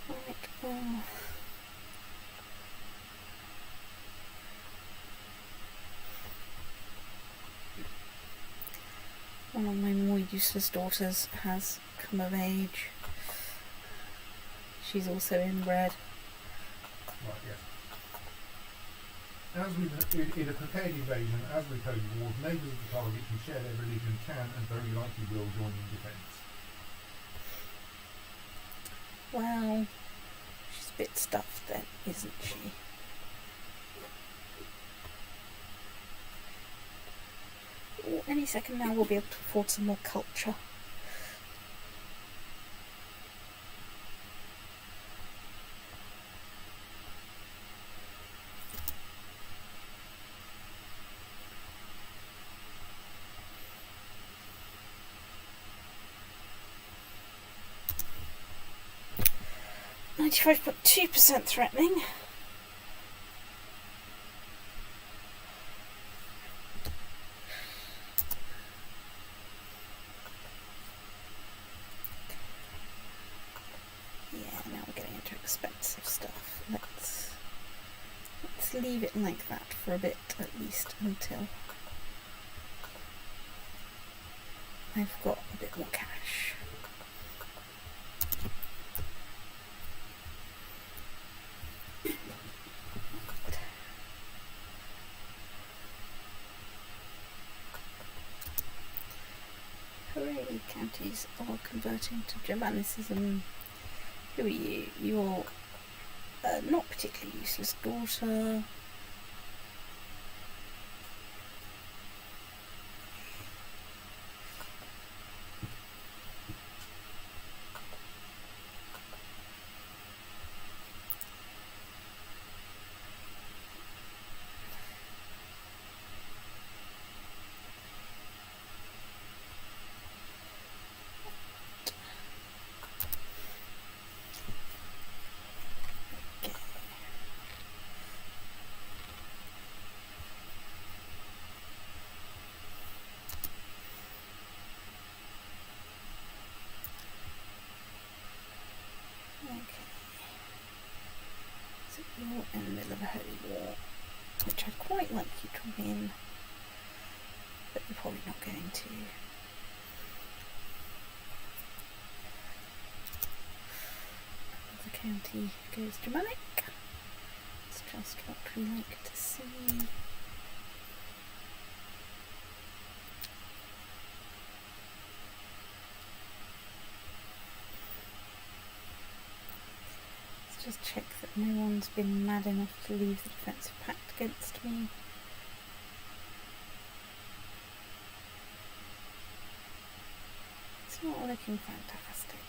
Right, well. One of my more useless daughters has come of age. She's also inbred. Right, yes. As with in a prepared invasion, as with Holy Wars, neighbours of the target who share their religion can and very likely will join in defence. Well, she's a bit stuffed then, isn't she? Ooh, any second now we'll be able to afford some more culture. %, threatening. Yeah, now we're getting into expensive stuff. Let's leave it like that for a bit at least until I've got a bit more cash. Hooray, counties are converting to Germanicism. Who are you? You're not particularly useless daughter. You're in the middle of a holy war, which I'd quite like you to win, but you're probably not going to. The county goes Germanic. It's just what we like to see. Just check that no one's been mad enough to leave the defensive pact against me. Oh, looking fantastic.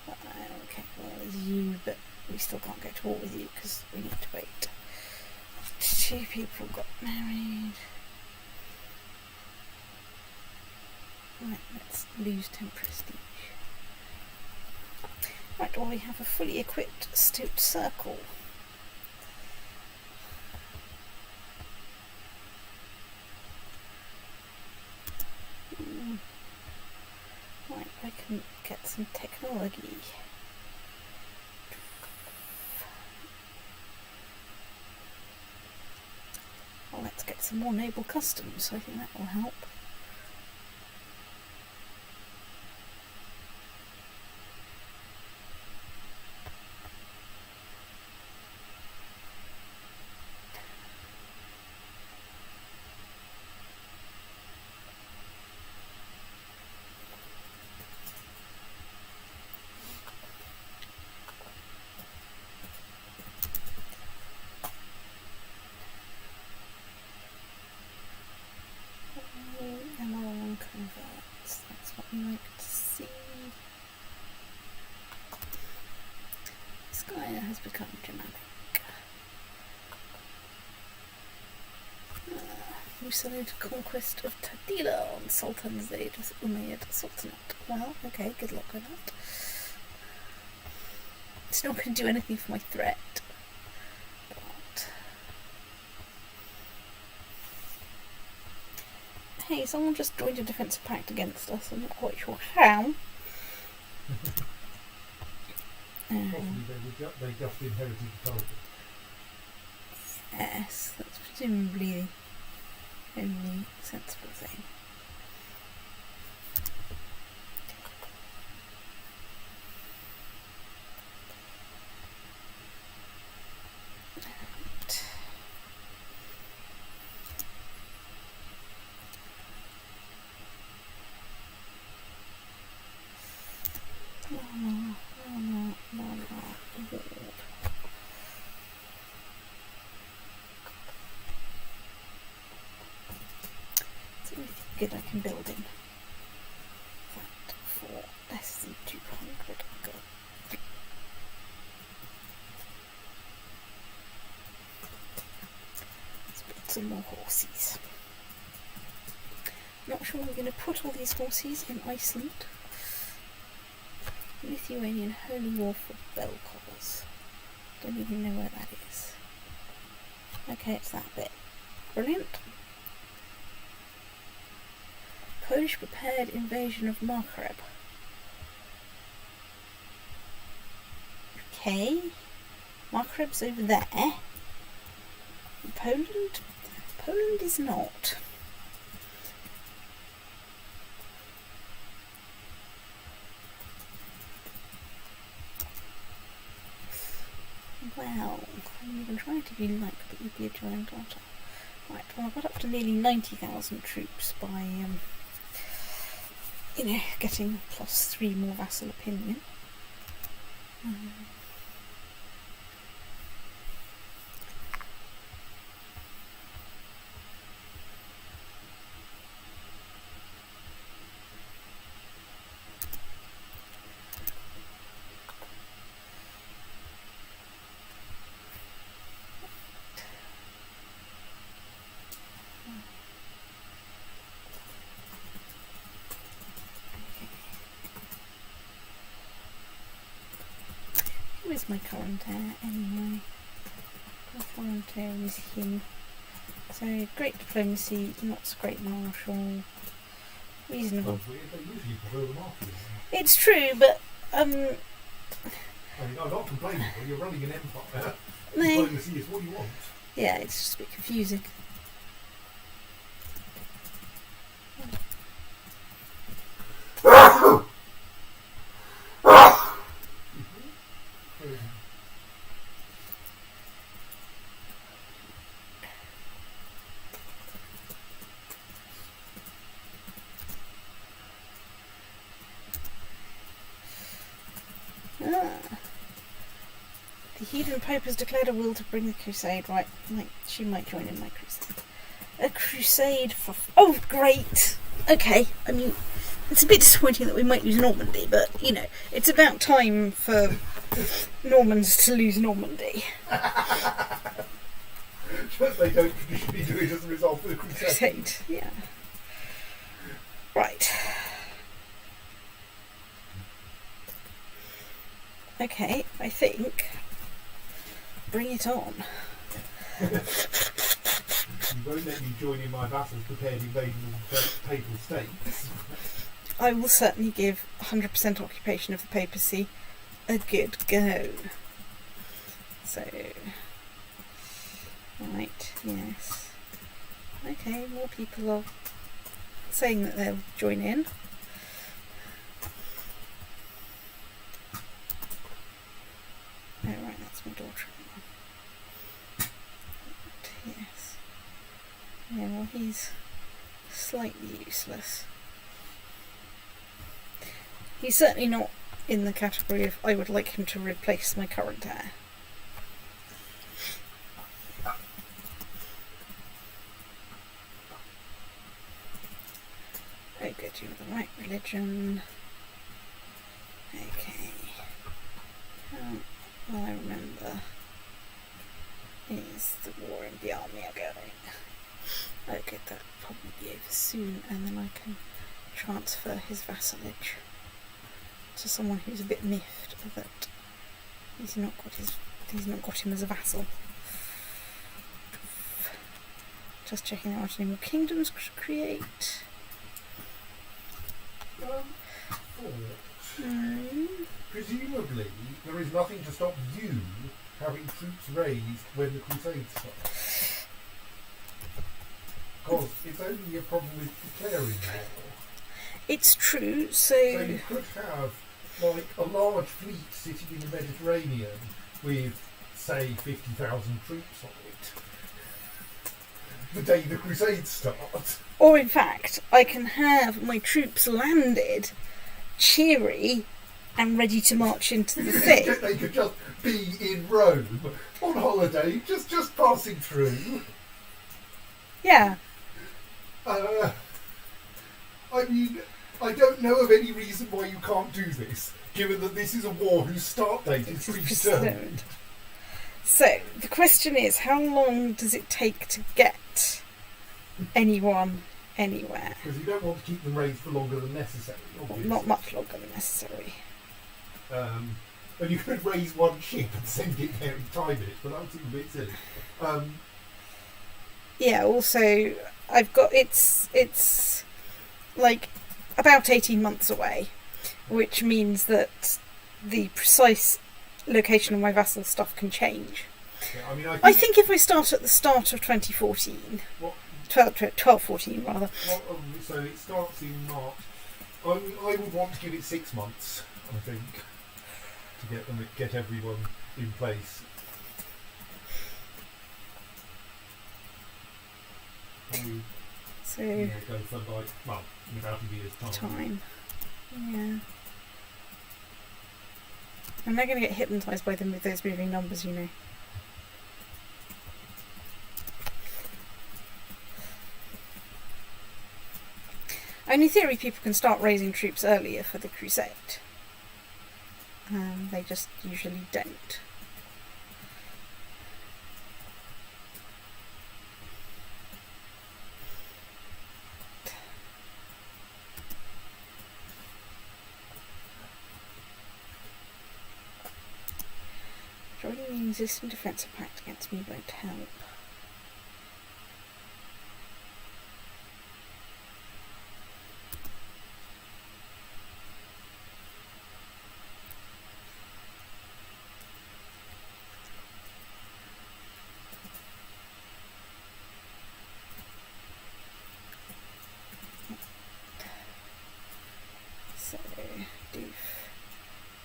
Okay, well, there's you, but we still can't go to war with you because we need to wait. 2 people got married. Right, let's lose 10 prestige. Right, well, we have a fully equipped Stoot Circle. Right, I can get some technology. Well, let's get some more naval customs, I think that will help. MR1 converts, that's what we like to see. Skya has become Germanic. Crusade conquest of Tadila on Sultan Zaid with Umayyad Sultanate. Well, okay, good luck with that. It's not going to do anything for my threat. But hey, someone just joined a defensive pact against us. I'm not quite sure how. Possibly they just inherited the title. Yes, that's presumably the only sensible thing. Good, I can build in that for less than 200. God. Let's put some more horses. Not sure we're going to put all these horses in Iceland. Lithuanian Holy War for bell collars. Don't even know where that is. Okay, it's that bit. Brilliant. Polish prepared invasion of Maghreb. Okay. Maghreb's over there. Poland? Poland is not. Well, I'm even trying to be like, but you'd be a giant otter. Right, well, I got up to nearly 90,000 troops by getting +3 more vassal opinion. Who is my current heir anyway? My current heir is him. So, great diplomacy, not so great martial, reasonable. That's weird, they usually prefer the martial. It's true, but I mean, I'm not complaining, but you're running an empire. No. Diplomacy is what you want. Yeah, it's just a bit confusing. The heathen pope has declared a will to bring the crusade. Right, she might join in my crusade. A crusade for... Oh, great! Okay, I mean, It's a bit disappointing that we might lose Normandy, but, you know, it's about time for Normans to lose Normandy. But they don't traditionally do it as a result of the crusade. Crusade, yeah. Right. Okay, I think... Bring it on. You won't let me join in my vassals prepared invasion of papal states. I will certainly give 100% occupation of the papacy a good go. So... Right, yes. Okay, more people are saying that they'll join in. Oh, right, that's my daughter. Yes. Yeah, well, he's slightly useless. He's certainly not in the category of I would like him to replace my current heir. Oh good, you're the right religion. Okay. All I remember is the war and the army are going. Okay, that'll probably be over soon, and then I can transfer his vassalage to someone who's a bit miffed that he's not got him as a vassal. Just checking there aren't any more kingdoms to create. Presumably, there is nothing to stop you having troops raised when the crusade starts. Because it's only a problem with declaring war. It's true, So you could have, like, a large fleet sitting in the Mediterranean with, say, 50,000 troops on it the day the crusades start. Or in fact, I can have my troops landed, cheery, and ready to march into the thing. They could just be in Rome on holiday, just passing through. Yeah. I mean, I don't know of any reason why you can't do this, given that this is a war whose start date is predetermined. So, the question is, how long does it take to get anyone anywhere? Because you don't want to keep them raised for longer than necessary, obviously. Not much longer than necessary. And you could raise one ship and send it there and time it, but that would seem a bit silly. Yeah, also, I've got, it's like about 18 months away, which means that the precise location of my vassal stuff can change. Yeah, I mean, I think if I start at the start of 2014, 12-14 rather. So it starts in March. I would want to give it 6 months, I think, to get everyone in place. So go for in about a year's time. Yeah. And they're going to get hypnotised by them with those moving numbers, you know. And in theory, people can start raising troops earlier for the crusade. They just usually don't. Joining the existing defensive pact against me won't help. So, doof.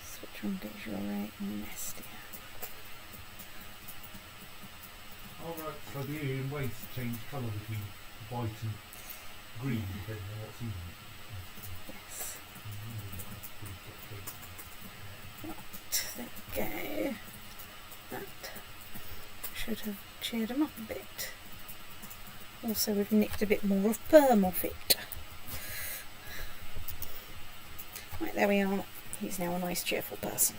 Switch on de jure and Nestia. Alright, so the Aryan waste change colour between white and green, depending on what's in it. Yes. Right, there we go. That should have cheered them up a bit. Also, we've nicked a bit more of perm off it. Right, there we are. He's now a nice, cheerful person.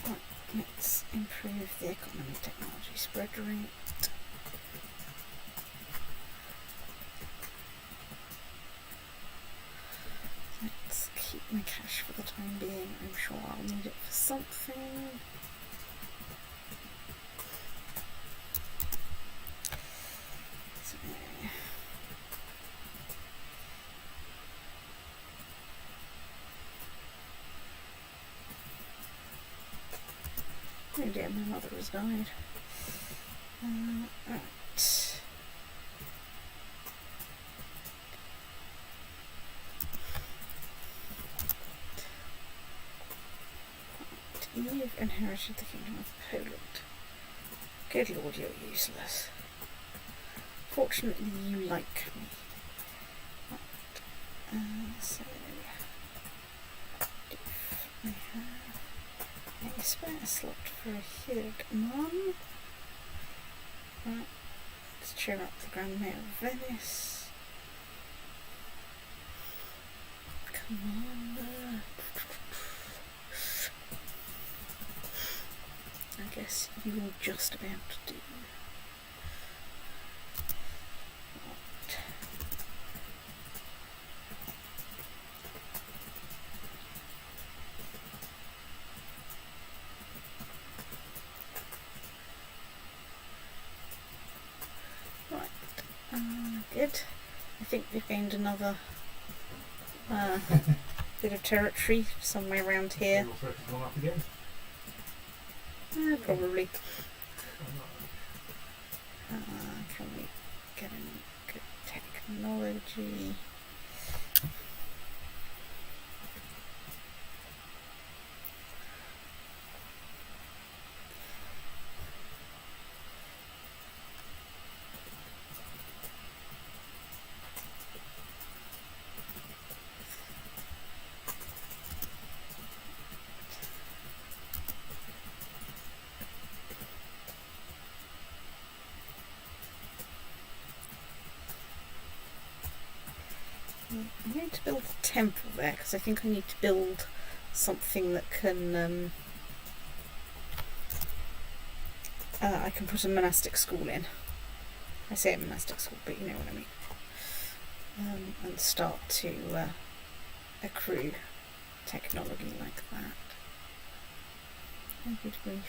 Right, let's improve the economy technology spread rate. Let's keep my cash for the time being. I'm sure I'll need it for something. So, oh dear, my mother has died. Right. You've inherited the kingdom of Poland. Good lord, you're useless. Fortunately, you like me. Right. So, if I have a spare slot for a hired mum. Right. Let's cheer up the Grand Mayor of Venice. Commander. I guess you will just about do. Right. Good. I think we've gained another bit of territory somewhere around here. Your threat has gone up again. Probably. Can we get any good technology? I need to build a temple there because I think I need to build something that can I can put a monastic school in. I say a monastic school, but you know what I mean. And start to accrue technology like that. Oh, good grief.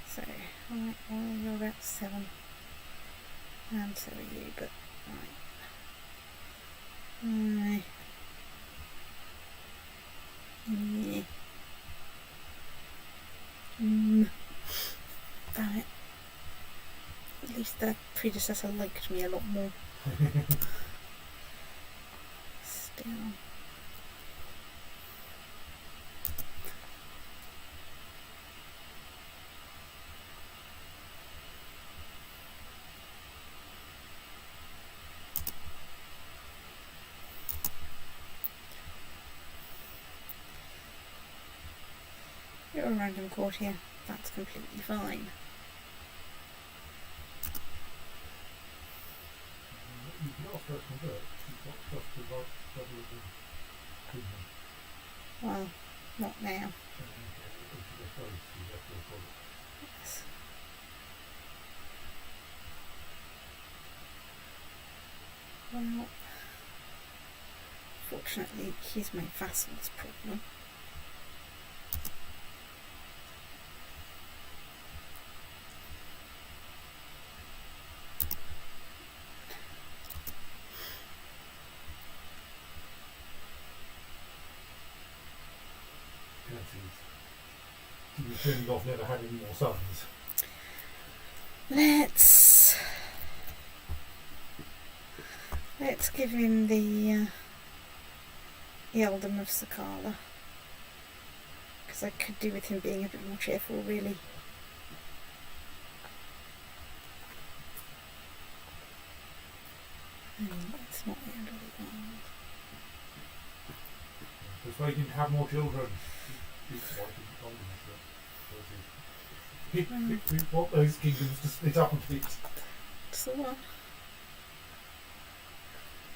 So, right, well, you're about 7. And so are you, but right. Yeah. Damn it. At least the predecessor liked me a lot more. Still. You're a random courtier. That's completely fine. You can ask her to convert. She's not just the right level of the kingdom. Well, not now. Yes. Well, fortunately, he's my vassal's problem. I've never had any more sons. Let's give him the earldom of Sakala, because I could do with him being a bit more cheerful, really. It's not the end of the world. Persuade him to have more children. We want those kingdoms to split up a bit. It's the one.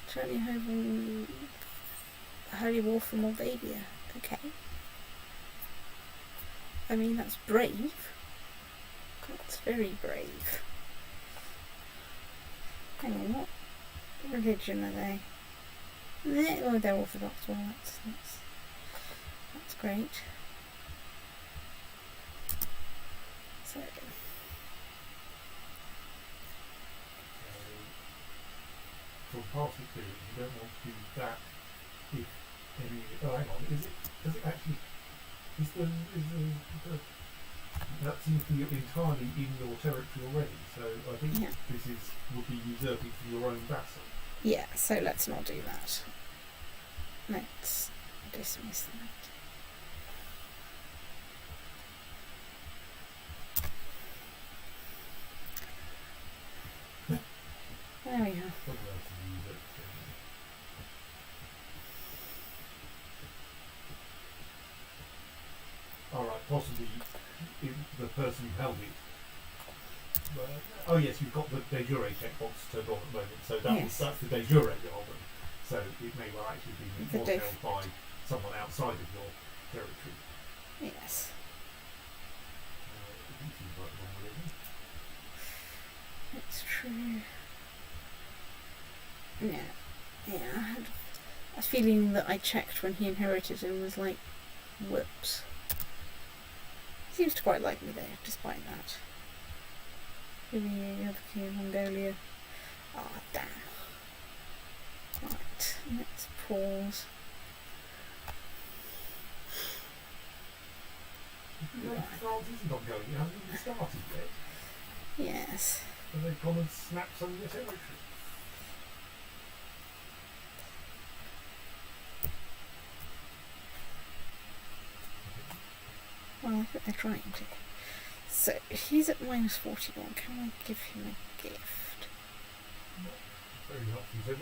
Turning over Holy War for Moldavia. Okay. I mean, that's brave. That's very brave. Hang on, what religion are they? Oh, they're Orthodox. Well, that's great. So, for party two, you don't want to do that if any. Oh, hang on. Does it actually? Is the that seems to be entirely in your territory already? So I think this would be usurping for your own vassal. yeah, so let's not do that. Let's dismiss that. There we are. Alright, possibly the person who held it. Oh yes, you've got the de jure checkbox turned on at the moment, so that's the de jure Yarden. So it may well actually be held by someone outside of your territory. Yes. He seems like the wrong religion. It's true. Yeah, I had a feeling that I checked when he inherited and was like, whoops. He seems to quite like me there, despite that. Giving you the other king of Mongolia. Ah, oh, damn. Right, let's pause. France isn't ongoing, it hasn't even started yet. Yes. And they've gone and snapped some of your territory. Well, I think they're trying to. So, he's at minus 41. Can I give him a gift? Very helpful. So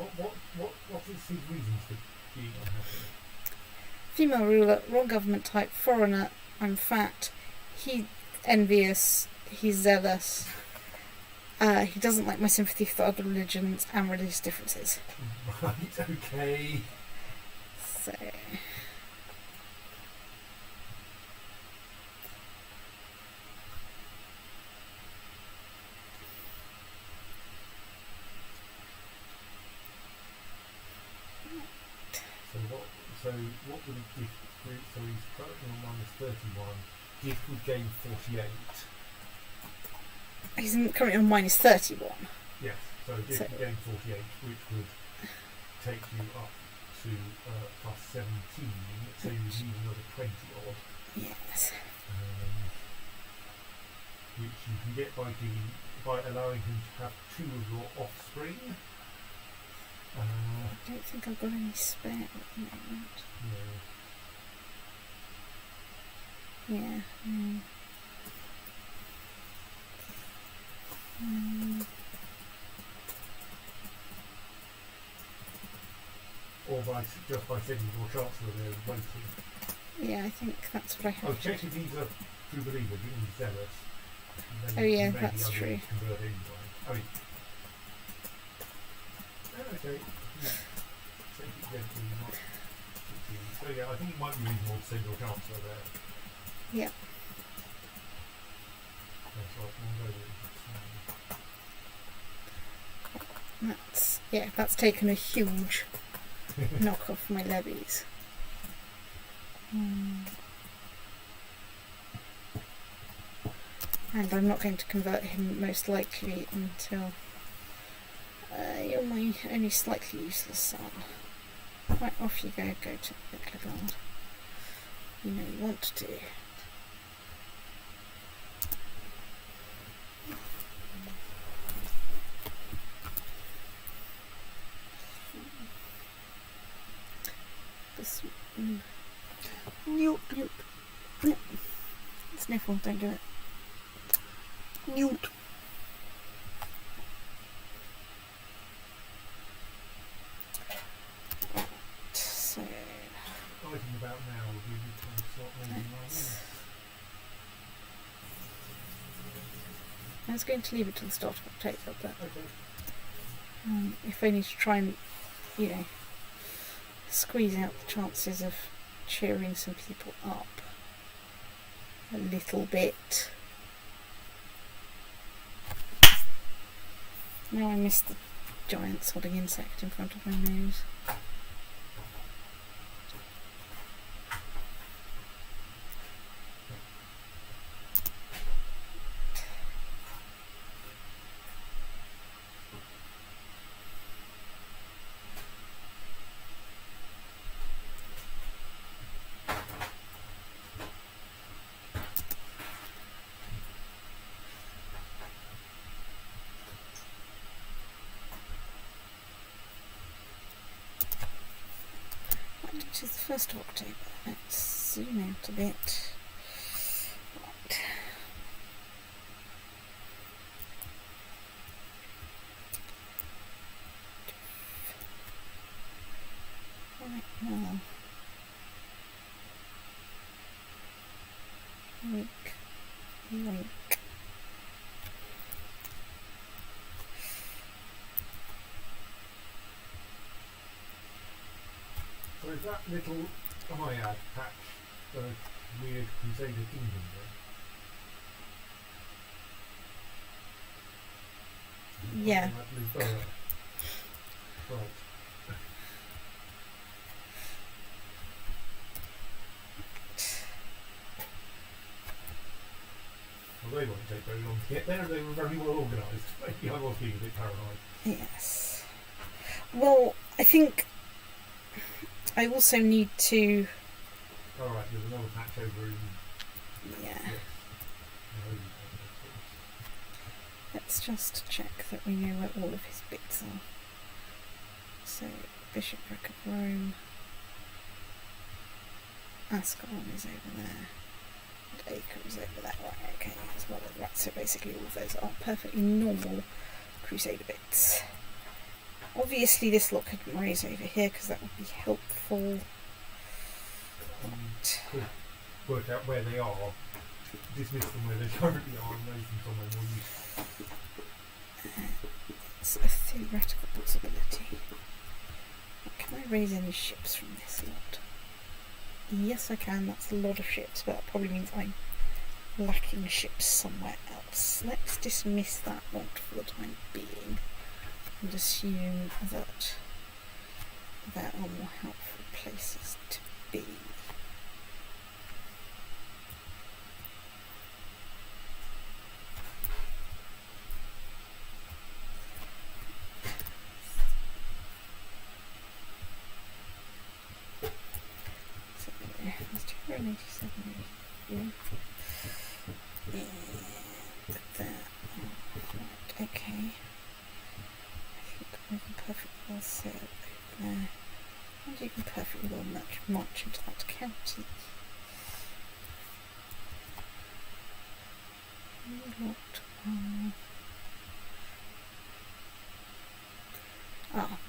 what is his reasons for being unhappy? Female ruler, wrong government type, foreigner, I'm fat, he envious, he's zealous, he doesn't like my sympathy for other religions and religious differences. Right, okay. So... So what would a gift do? So he's currently on minus 31. Gift would gain 48. He's currently on minus 31. Yes, so gift would gain 48, which would take you up to plus 17, so you need another 20 odd. Yes. Which you can get by allowing him to have 2 of your offspring. I don't think I've got any spare at the moment. Yeah. Or just by sending your chancellor there and waiting. Yeah, I think that's what I have. Oh, check if he's a true believer, he's zealous. Oh yeah, that's true. Convert anyway. I mean, okay. Yeah. So yeah, I think it might be reasonable to send your chancellor there. Yeah. That's taken a huge knock off my levies. And I'm not going to convert him most likely until you're my only slightly useless son. Right, off you go to Viclagard. You know you want to. This Newt. Sniffle, don't do it. Newt. So Fighting about now will be the time to start moving on. I was going to leave it till the start of October, but Okay. if only to try and, squeeze out the chances of cheering some people up a little bit. Now I miss the giant sodding insect in front of my nose. Which is the 1st of October. Let's zoom out a bit. Right. Right now. Link. So is that little Iad patch the weird Crusader Kingdom then? Yeah. Right. Well, they won't take very long to get there. They were very well organised. Maybe I was being a bit paranoid. Yes. Well, I think I also need to. Alright, there's another patch over in. Yeah. Yes. Let's just check that we know where all of his bits are. So, Bishopric of Rome. Ascalon is over there. And Acre is over there. Right, okay. As well as right. So basically all of those are perfectly normal Crusader bits. Obviously this lot couldn't raise over here because that would be helpful. Could work out where they are, dismiss them where they currently are, and raise them somewhere more useful. It's a theoretical possibility. Can I raise any ships from this lot? Yes, I can. That's a lot of ships, but that probably means I'm lacking ships somewhere else. Let's dismiss that lot for the time being and assume that there are more helpful places to be. So there's 287 here. And there. Right, okay. I think I can perfectly well sail over there. And you can perfectly well march into that county.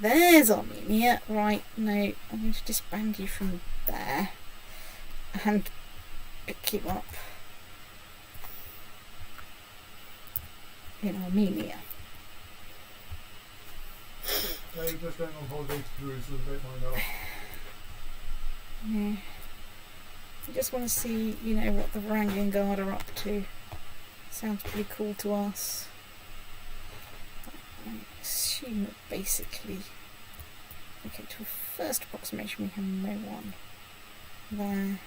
There's Armenia. Right, no, I'm going to disband you from there and pick you up in Armenia. They're just going on holiday to Jerusalem, don't mind that. Yeah. I just want to see, what the Wrangling Guard are up to. Sounds pretty cool to us. I assume that basically, okay, to a first approximation we have no one there.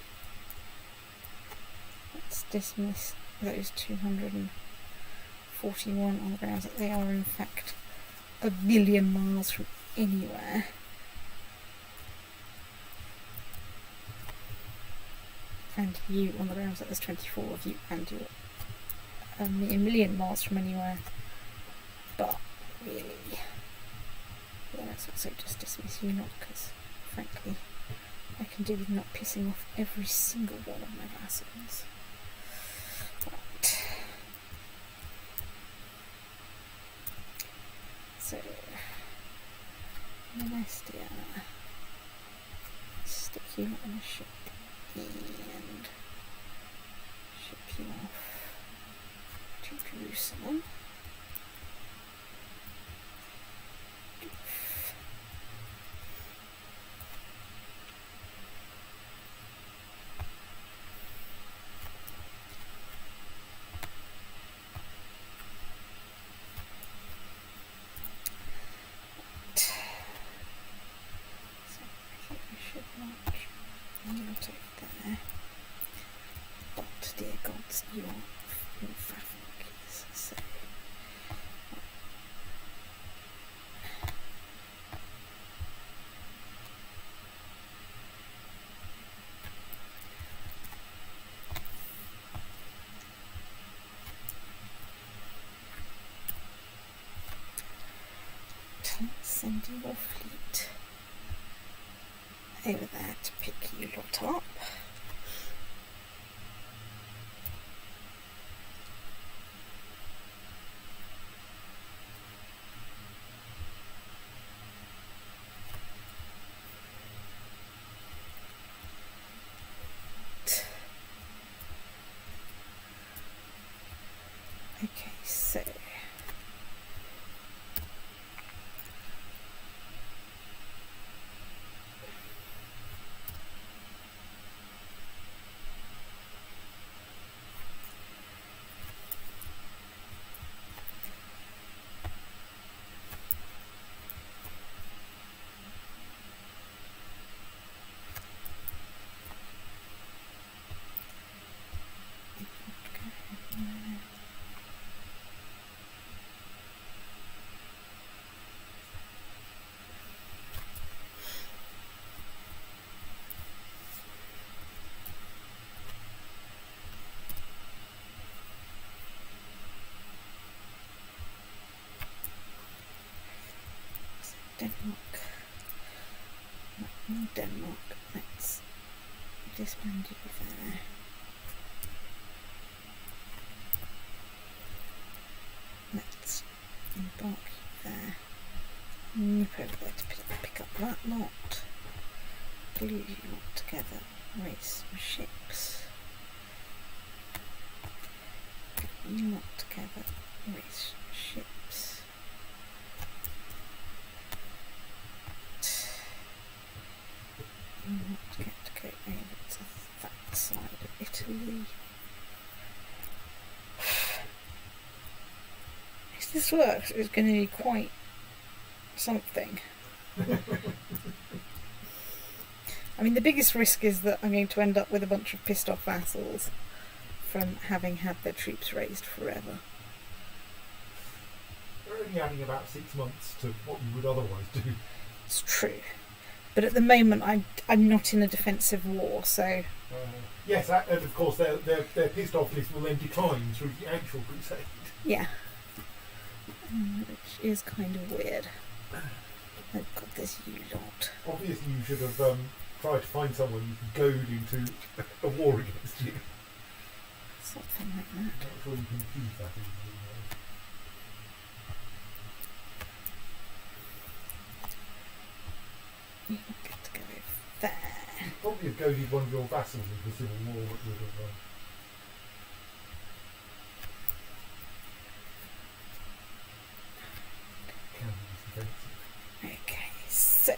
Let's dismiss those 241 on the grounds that they are in fact a billion miles from anywhere. And you on the grounds that there's 24 of you and you're a million miles from anywhere. But really, let's also just dismiss you not, because frankly I can do with not pissing off every single one of my vassals. Right. So, Monastia, stick you on a ship and ship you off to Jerusalem. Not over there. But dear gods, your fabric, so send your fleet over there to pick you lot up. Okay, so Denmark, let's disband you there. Let's embark you there. Nip over there to pick up that lot. Glue you lot together. Race some ships. Glue you lot together. Race some ships. Not get to go over to that side of Italy. If this works, it's going to be quite something. I mean, the biggest risk is that I'm going to end up with a bunch of pissed off vassals from having had their troops raised forever. They're only adding about 6 months to what you would otherwise do. It's true. But at the moment, I'm not in a defensive war, so... Yes, and of course their pissed offness will then decline through the actual crusade. Yeah. Which is kind of weird. Oh god, there's you lot. Obviously you should have tried to find someone you could goad into a war against you. Something like that. I'm not sure you can choose that easily. You don't get to go over there. You'd probably have goaded one of your vassals into a civil war that would have... can be defensive. Okay, so...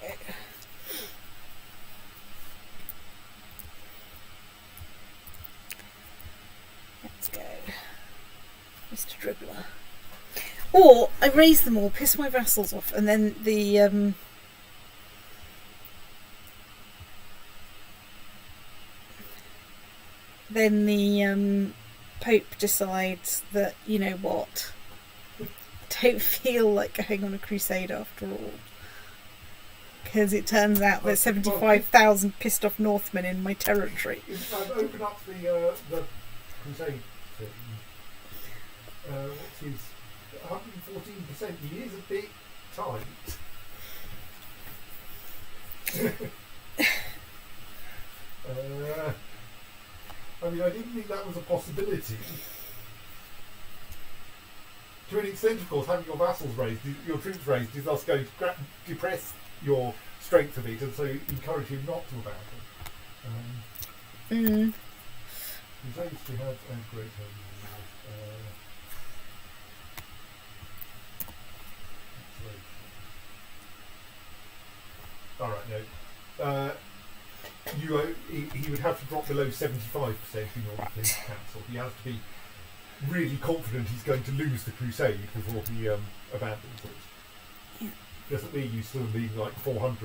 let's go. Mr. Dribbler. Or, I raise them all, piss my vassals off, and then the... then the Pope decides that, you know what, don't feel like going on a crusade after all. Because it turns out there's 75,000 pissed off Northmen in my territory. I've opened up the crusade thing. What's his 114%? He is a bit tight. I mean, I didn't think that was a possibility. To an extent, of course, having your vassals raised, your troops raised, is thus going to depress your strength of it, and so encourage him not to abandon. Crusades to have a great all right, no. He would have to drop below 75% in order to cancel. He has to be really confident he's going to lose the crusade before he abandons it. Yeah. Doesn't mean you still need like 400%.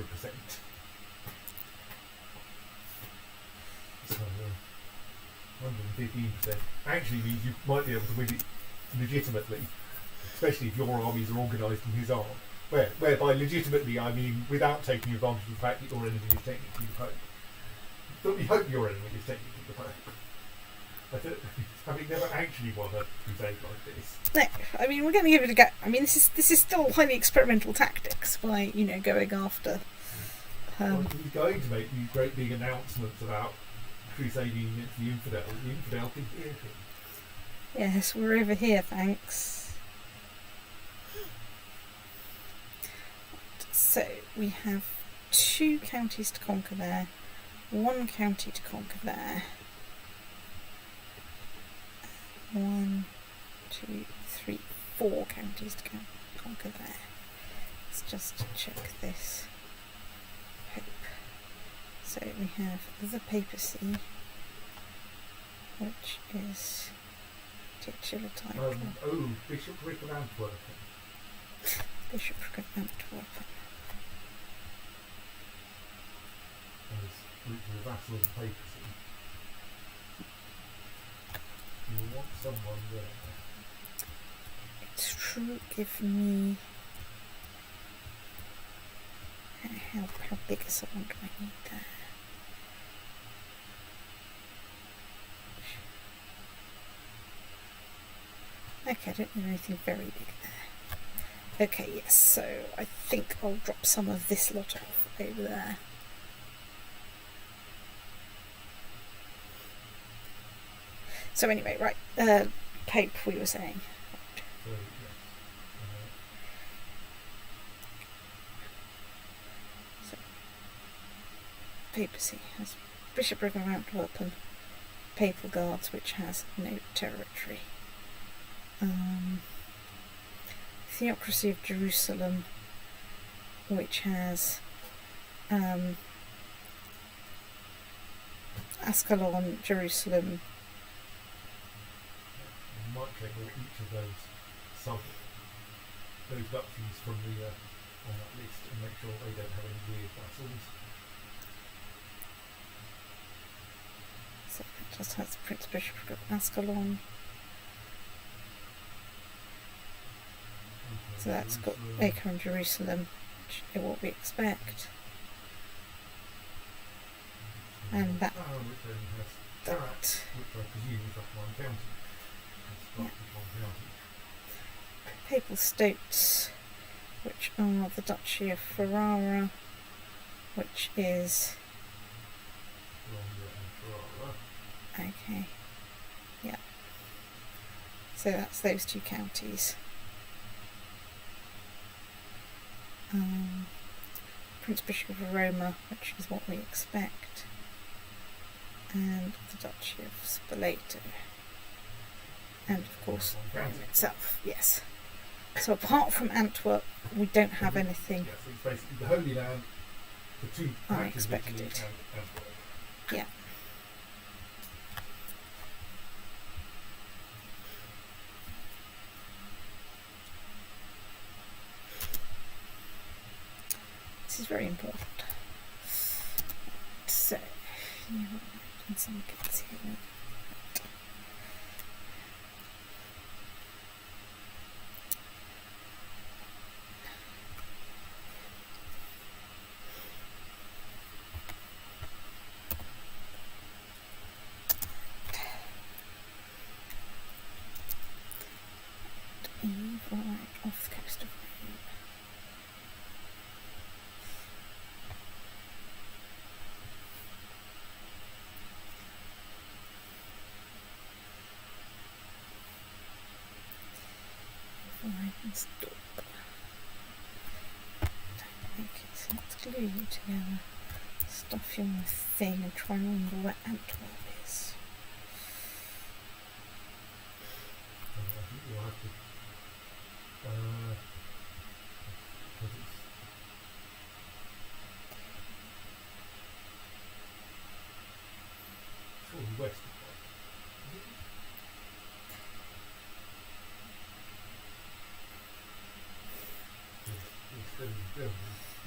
So 115% actually means you might be able to win it legitimately, especially if your armies are organised in his arm. Whereby legitimately I mean without taking advantage of the fact that your enemy is technically the Pope. But we hope your enemy is technically the Pope. Having never actually won a crusade like this. No, I mean we're going to give it a go. I mean this is still highly experimental tactics by going after. Well, he's going to make these great big announcements about crusading against the infidel. The infidel can hear him. Yes, we're over here, thanks. So we have 2 counties to conquer there, 1 county to conquer there. 1, 2, 3, 4 counties to conquer there. Let's just check this. Pope. So we have the papacy, which is titular title. Bishopric of Antwerp. Bishopric of Antwerp. Which is a vassal of the papacy. You want someone there. It's true, give me... How big a someone do I need there? Okay, I don't need anything very big there. Okay, yes, so I think I'll drop some of this lot off over there. So anyway, right, Pope we were saying. So, yes. So, papacy has Bishopric of Antwerp and Papal Guards, which has no territory. Theocracy of Jerusalem, which has Ascalon, Jerusalem. You might check each of those duchies from the on that list and make sure they don't have any weird vassals. So it just has Prince Bishopric of Ascalon. So that's got Acre and Jerusalem, which is what we expect. And that. Which only has that. Which I presume is up one county. Yeah. One county. Papal States, which are the Duchy of Ferrara, which is... Okay. Yeah. So that's those 2 counties. Prince Bishop of Roma, which is what we expect, and the Duchy of Spoleto, and of course Rome itself. Yes. So apart from Antwerp, we don't have anything. Yes, it's basically the Holy Land, the 2 unexpected. and Antwerp. Yeah. This is very important. So, and some gets here. Right off the coast of Rome. And stop. Don't make it so it's glue you together. Stuff your thing and try and remember where Antwerp is. I think you'll have to.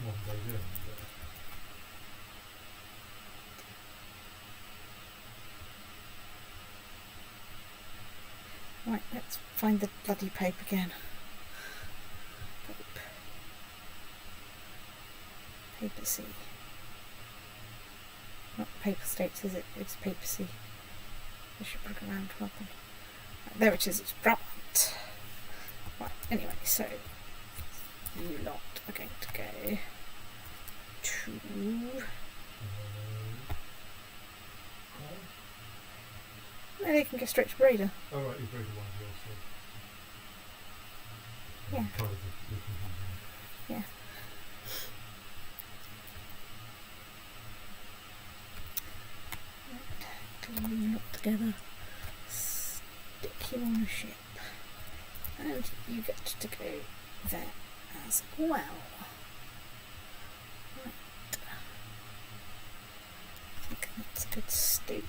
one goes in. Right, let's find the bloody Pope again. Pope. Papacy. Not Papal States, is it? It's Papacy. Bishopric around welcome. Right, there it is, it's Brabant. Right, anyway, so you lot are going to go to... No, they can go straight to Breda. Oh right, you've read the one as well, so... Yeah. Colours are looking easy. Yeah. Right, glue you lot together. Stick you on a ship. And you get to go there as well. Right. I think that's a good start.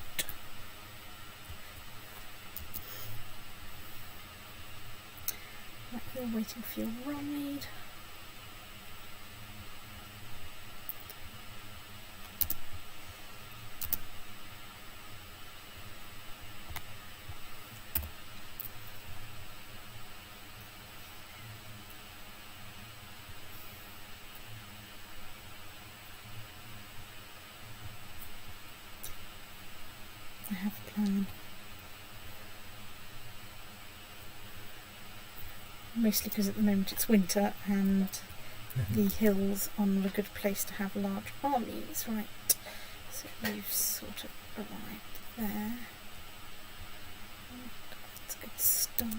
Right, you're waiting for your ride. I have a plan. Mostly because at the moment it's winter and the hills are not a good place to have large armies. Right, so you've sort of arrived there. That's a good start.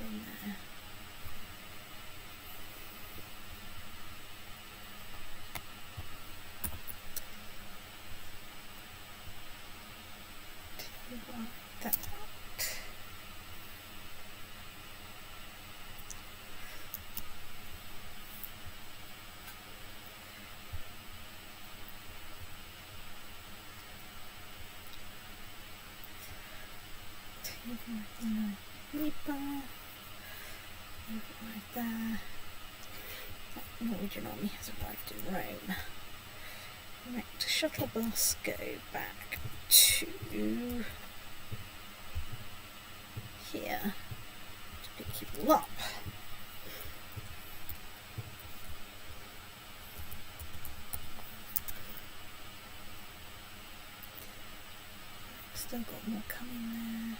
In there. That. Right there. That Norwegian army has arrived in Rome. Right, shuttle bus, go back to here to pick you all up. Still got more coming there.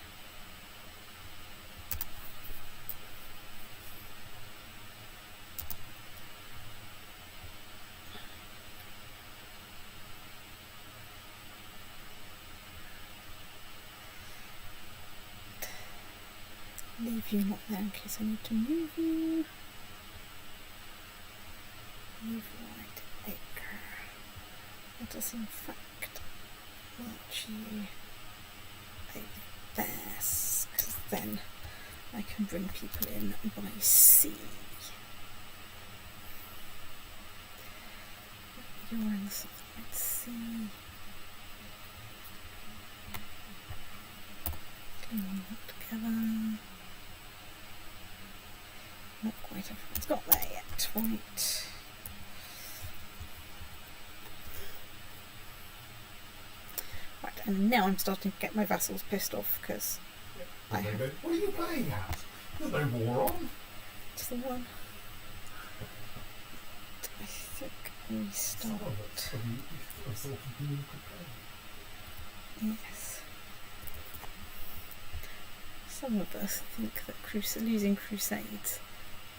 Leave you not there in case I need to move you. Move right acre. Let us in fact march you over there, because then I can bring people in by sea. You're in the South Sea. Clean them all together. Not quite everyone's got there yet, right? Right, and now I'm starting to get my vassals pissed off because I And they have go, what are you playing at? There's no war on. just the one. I think we Some start. of us are sort of being prepared. Yes. Some of us think that losing crusades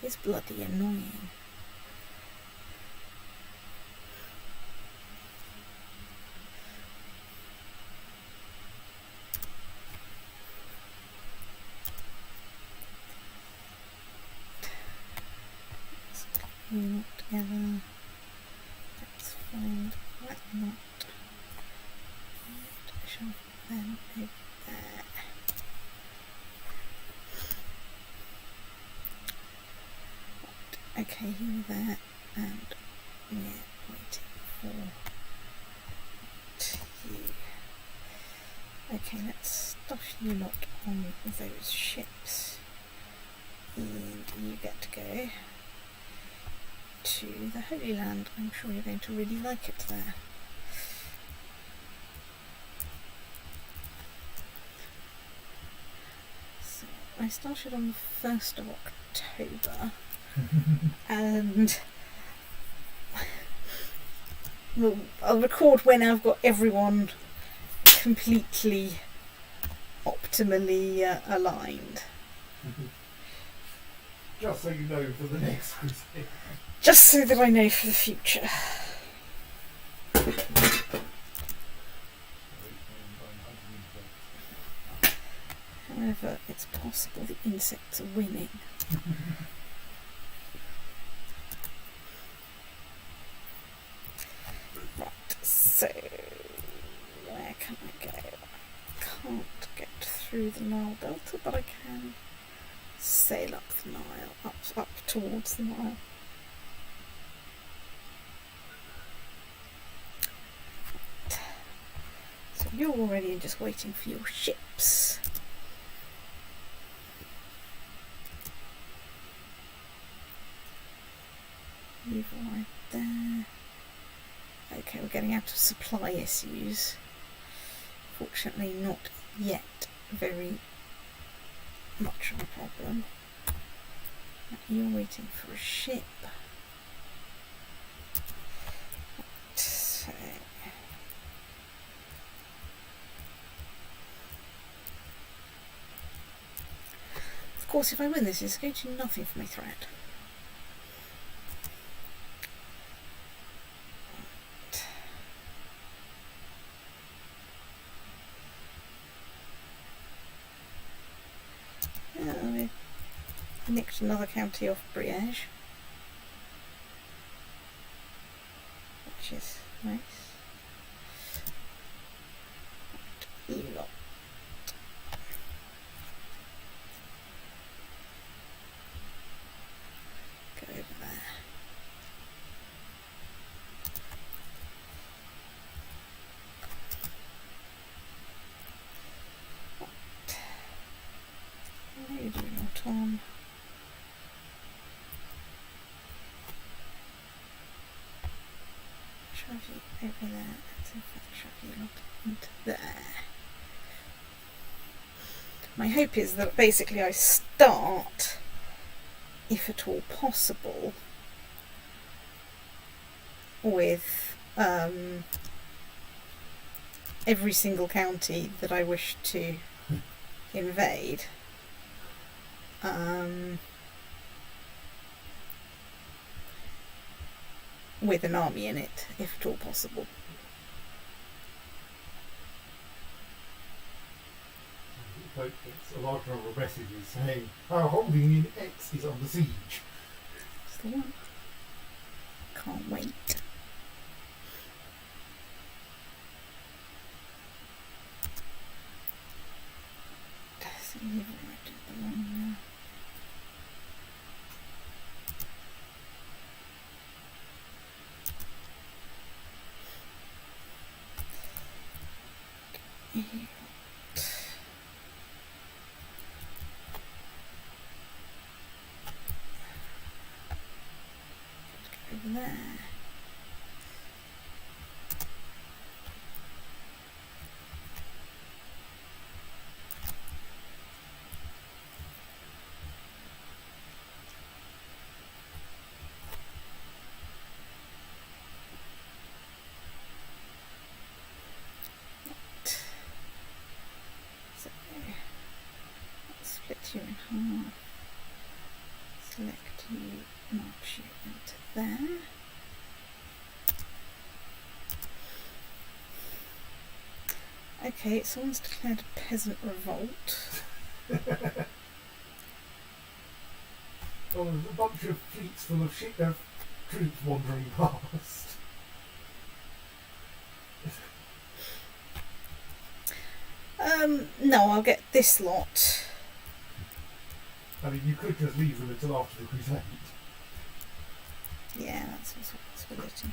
is bloody annoying. Let's get you all together. Let's find that knot. And shove them over there. Okay, you're there, and we're waiting for you. Okay, let's stuff you lot on those ships. And you get to go to the Holy Land. I'm sure you're going to really like it there. So I started on the 1st of October and well, I'll record when I've got everyone completely optimally aligned. Just so you know for the next crusade. Just so that I know for the future. However, it's possible the insects are winning. Right, so where can I go? I can't get through the Nile Delta, but I can sail up the Nile, up towards the Nile. So you're already just waiting for your ships. You've arrived there. Okay, we're getting out of supply issues. Fortunately not yet very much of a problem. You're waiting for a ship. So of course, if I win this, it's going to do nothing for my threat. We nicked another county off Briege, which is nice. You lot. Go over there. You do not on. Shove you over there. Let's in fact shove you lot into there. My hope is that basically I start, if at all possible, with every single county that I wish to invade. With an army in it, if at all possible. It's a large number of messages saying our holding in X is under siege. That's the one. Can't wait. So you've arrived at the one now. Over there. So let's split you in half. Select you, march you into there. Okay, someone's declared a peasant revolt. Oh, there's a bunch of fleets full of troops wandering past. No, I'll get this lot. I mean, you could just leave them until after the crusade. Yeah, that's also a possibility.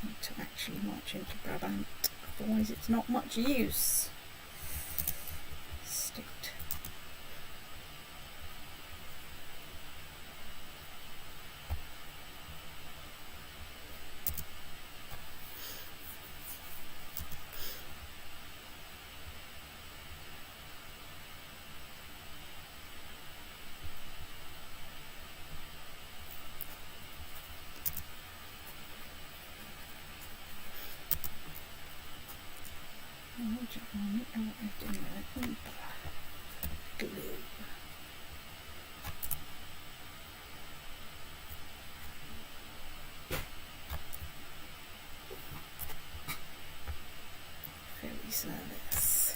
need to actually march into Brabant, otherwise it's not much use. State. Glue. Ferry service.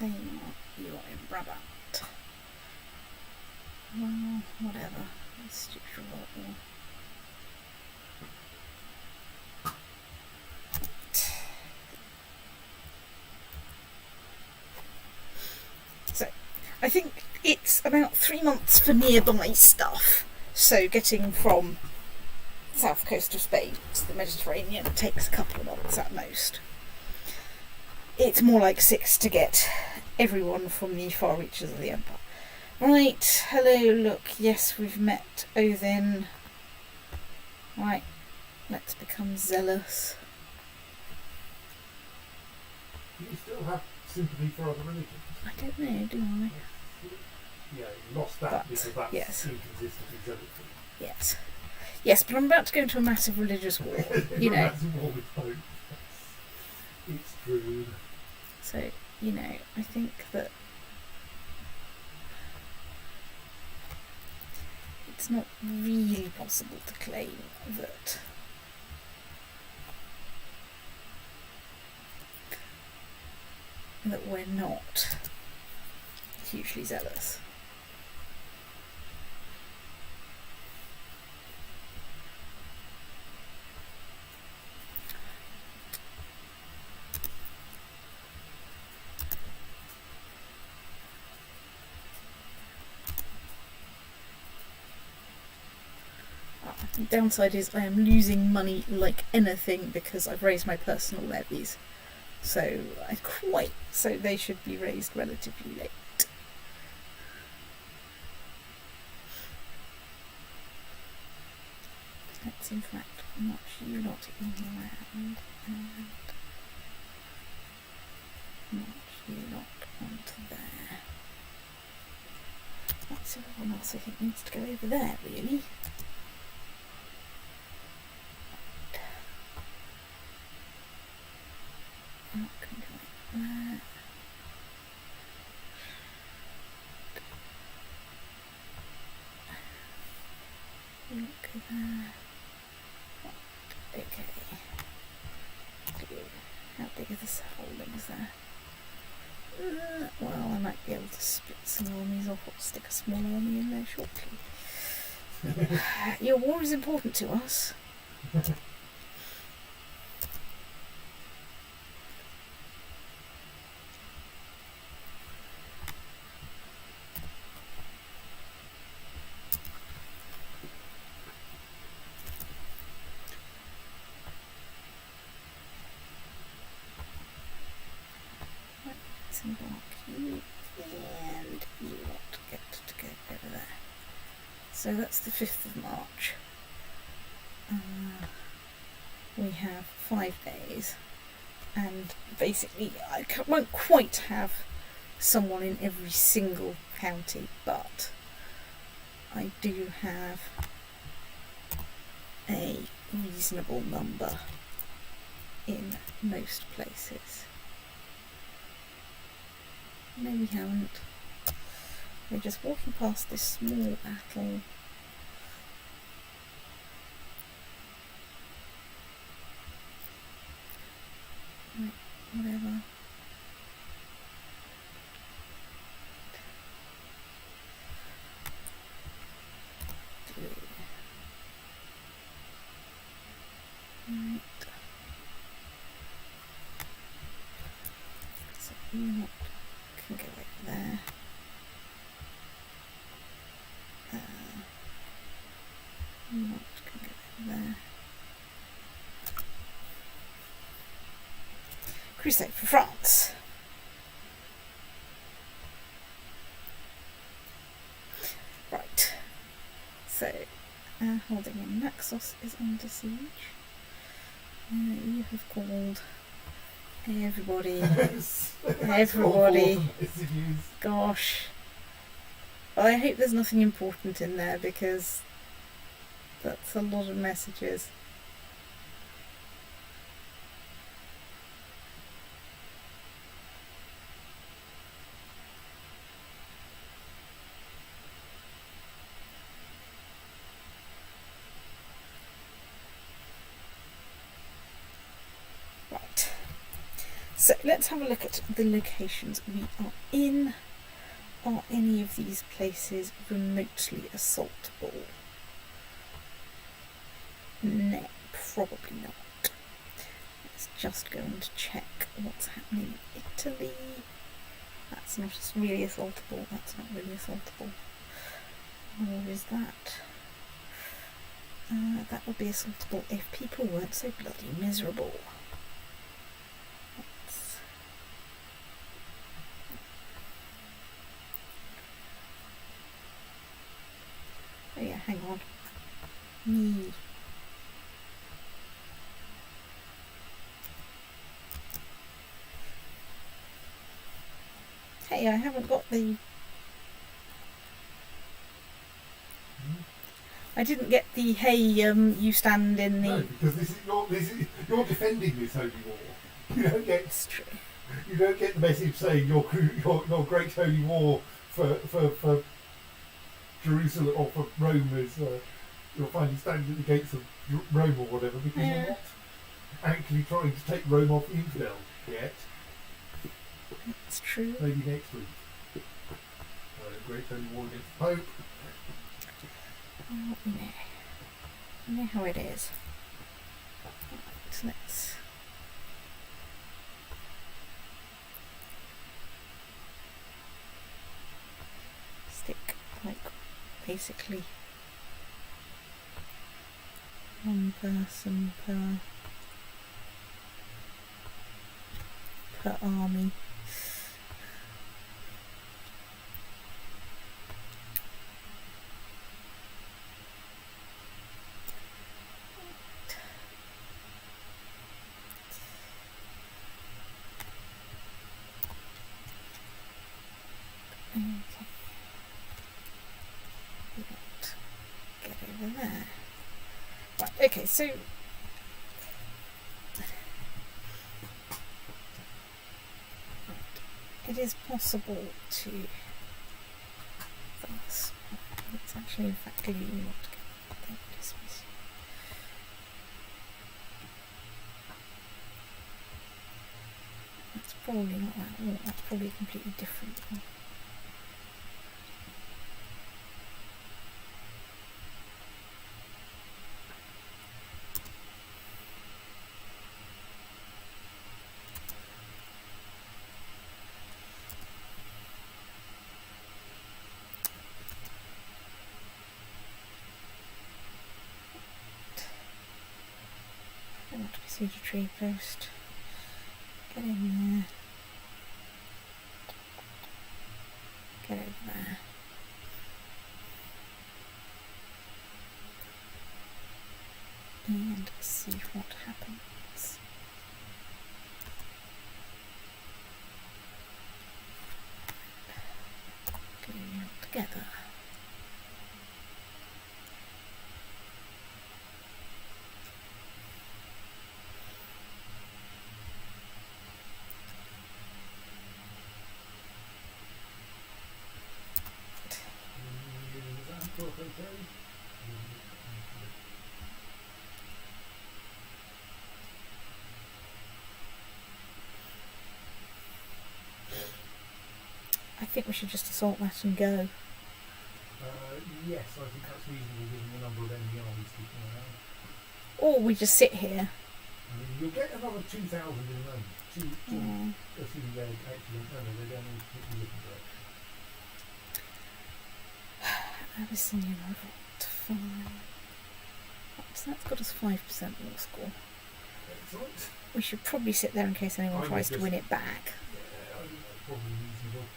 They are, you are in Brabant. Well, whatever. Let's do war. I think it's about 3 months for nearby stuff. So getting from south coast of Spain to the Mediterranean takes a couple of months at most. It's more like 6 to get everyone from the far reaches of the Empire. Right, hello, look, yes, we've met Odin. Right, let's become zealous. Do you still have sympathy for other religions? I don't know, do I? Yeah, you lost that But, because that's yes. inconsistent with zealotry. Yes. Yes, but I'm about to go into a massive religious war, you know. Massive war with hope. It's true. So, you know, I think that it's not really possible to claim that we're not hugely zealous. The downside is I am losing money like anything because I've raised my personal levies. So they should be raised relatively late. Let's in fact march you lot in around and march you lot onto there. That's everyone else I think needs to go over there really. I'm not going to go like that. You go there. Okay. How big are the holdings there? Well, I might be able to split some armies off or stick a small army in there shortly. Your war is important to us. Embark you and you lot get to go over there. So that's the 5th of March. We have 5 days, and basically I won't quite have someone in every single county, but I do have a reasonable number in most places. No, we haven't. We're just walking past this small battle. Right, whatever. Right. So you not can go over there. I'm not going to get over there. Crusade for France. Right. So, holding in Naxos is under siege. You have called everybody. Everybody. Gosh. Well, I hope there's nothing important in there because that's a lot of messages. Right. So let's have a look at the locations we are in. Are any of these places remotely assaultable? No, probably not. Let's just go and check what's happening in Italy. That's not really assaultable. That's not really assaultable. Or is that? That would be assaultable if people weren't so bloody miserable. Oh yeah, hang on. Me. Hey, I haven't got the... I didn't get the, hey, you stand in the... No, because you're defending this holy war. You don't get... It's true. You don't get the message saying your great holy war for Jerusalem or for Rome is you're finally standing at the gates of Rome or whatever because you're not actually trying to take Rome off the infidel yet. It's true. Maybe next week. Great holy war against the Pope. Oh, no. You know how it is. Right, let's... stick, like, basically one person per army. Okay. Get over there. Right, okay, so it is possible to thus it's actually in fact leaving what to go. That's probably not that one, that's probably a completely different one. I want to besiege a tree post. Get in there. Get over there. And see what happens. Gluing it all together. I think we should just assault that and go. Yes, I think that's reasonable given the number of enemy armies kicking around. Or we just sit here. I mean, you'll get another 2,000 in a moment. Assuming they're actually... No, they don't all particularly looking for it. Abyssinian revolt, fine. So that's got us 5% more score. Excellent. We should probably sit there in case anyone I would tries to just- win it back. Yeah, I think that's probably reasonable.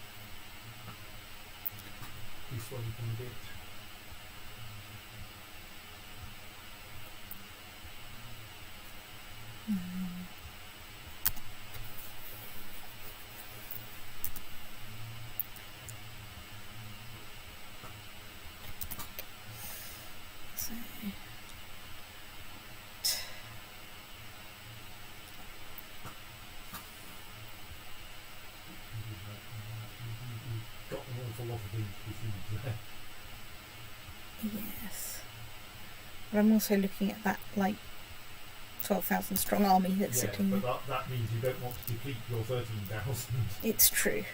This one you can get. So, You've got an awful lot of these besieged there. yes. But I'm also looking at that, like, 12,000 strong army that's Yeah, sitting there. but that means you don't want to deplete your 13,000. It's true.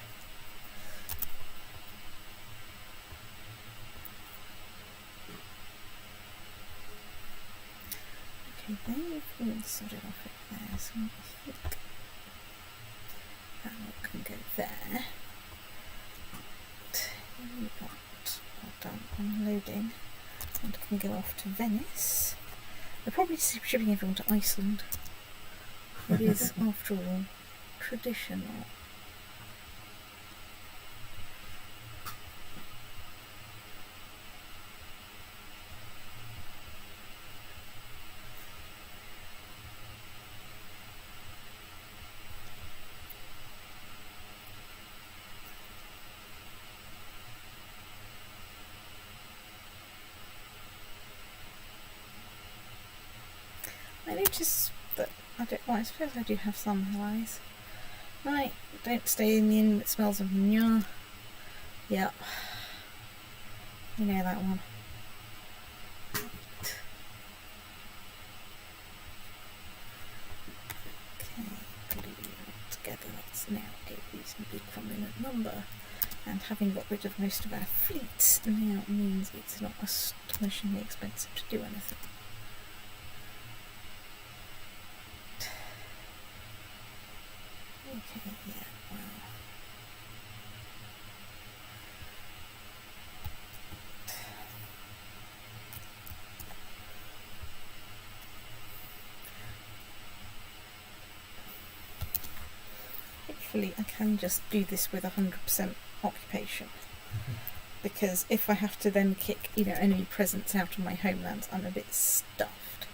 Okay, they've all sorted off it there, so I think that lot can go there. You've got all done unloading and can go off to Venice. They're probably shipping everyone to Iceland. It is, after all, traditional. I notice that I suppose I do have some allies. Right, don't stay in the inn that smells of manure. Yep. You know that one. Okay, glue it together. That's now a reasonably prominent number. And having got rid of most of our fleets now means it's not astonishingly expensive to do anything. Okay, yeah, wow. Hopefully I can just do this with 100% occupation. Because if I have to then kick, enemy presence out of my homelands, I'm a bit stuffed.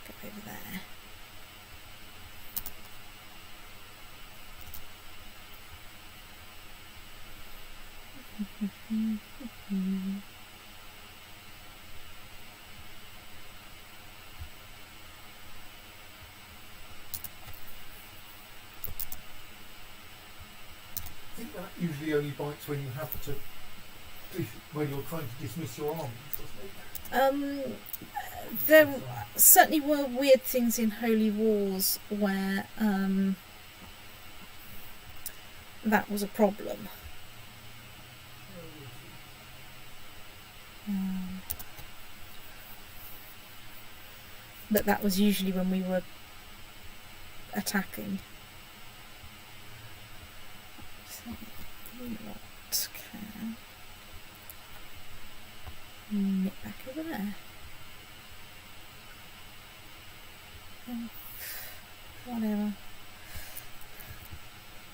Go over there. I think that usually only bites when you have to, when you're trying to dismiss your armies, doesn't it? There certainly were weird things in Holy Wars where that was a problem. But that was usually when we were attacking. So, what can nip back over there? Whatever.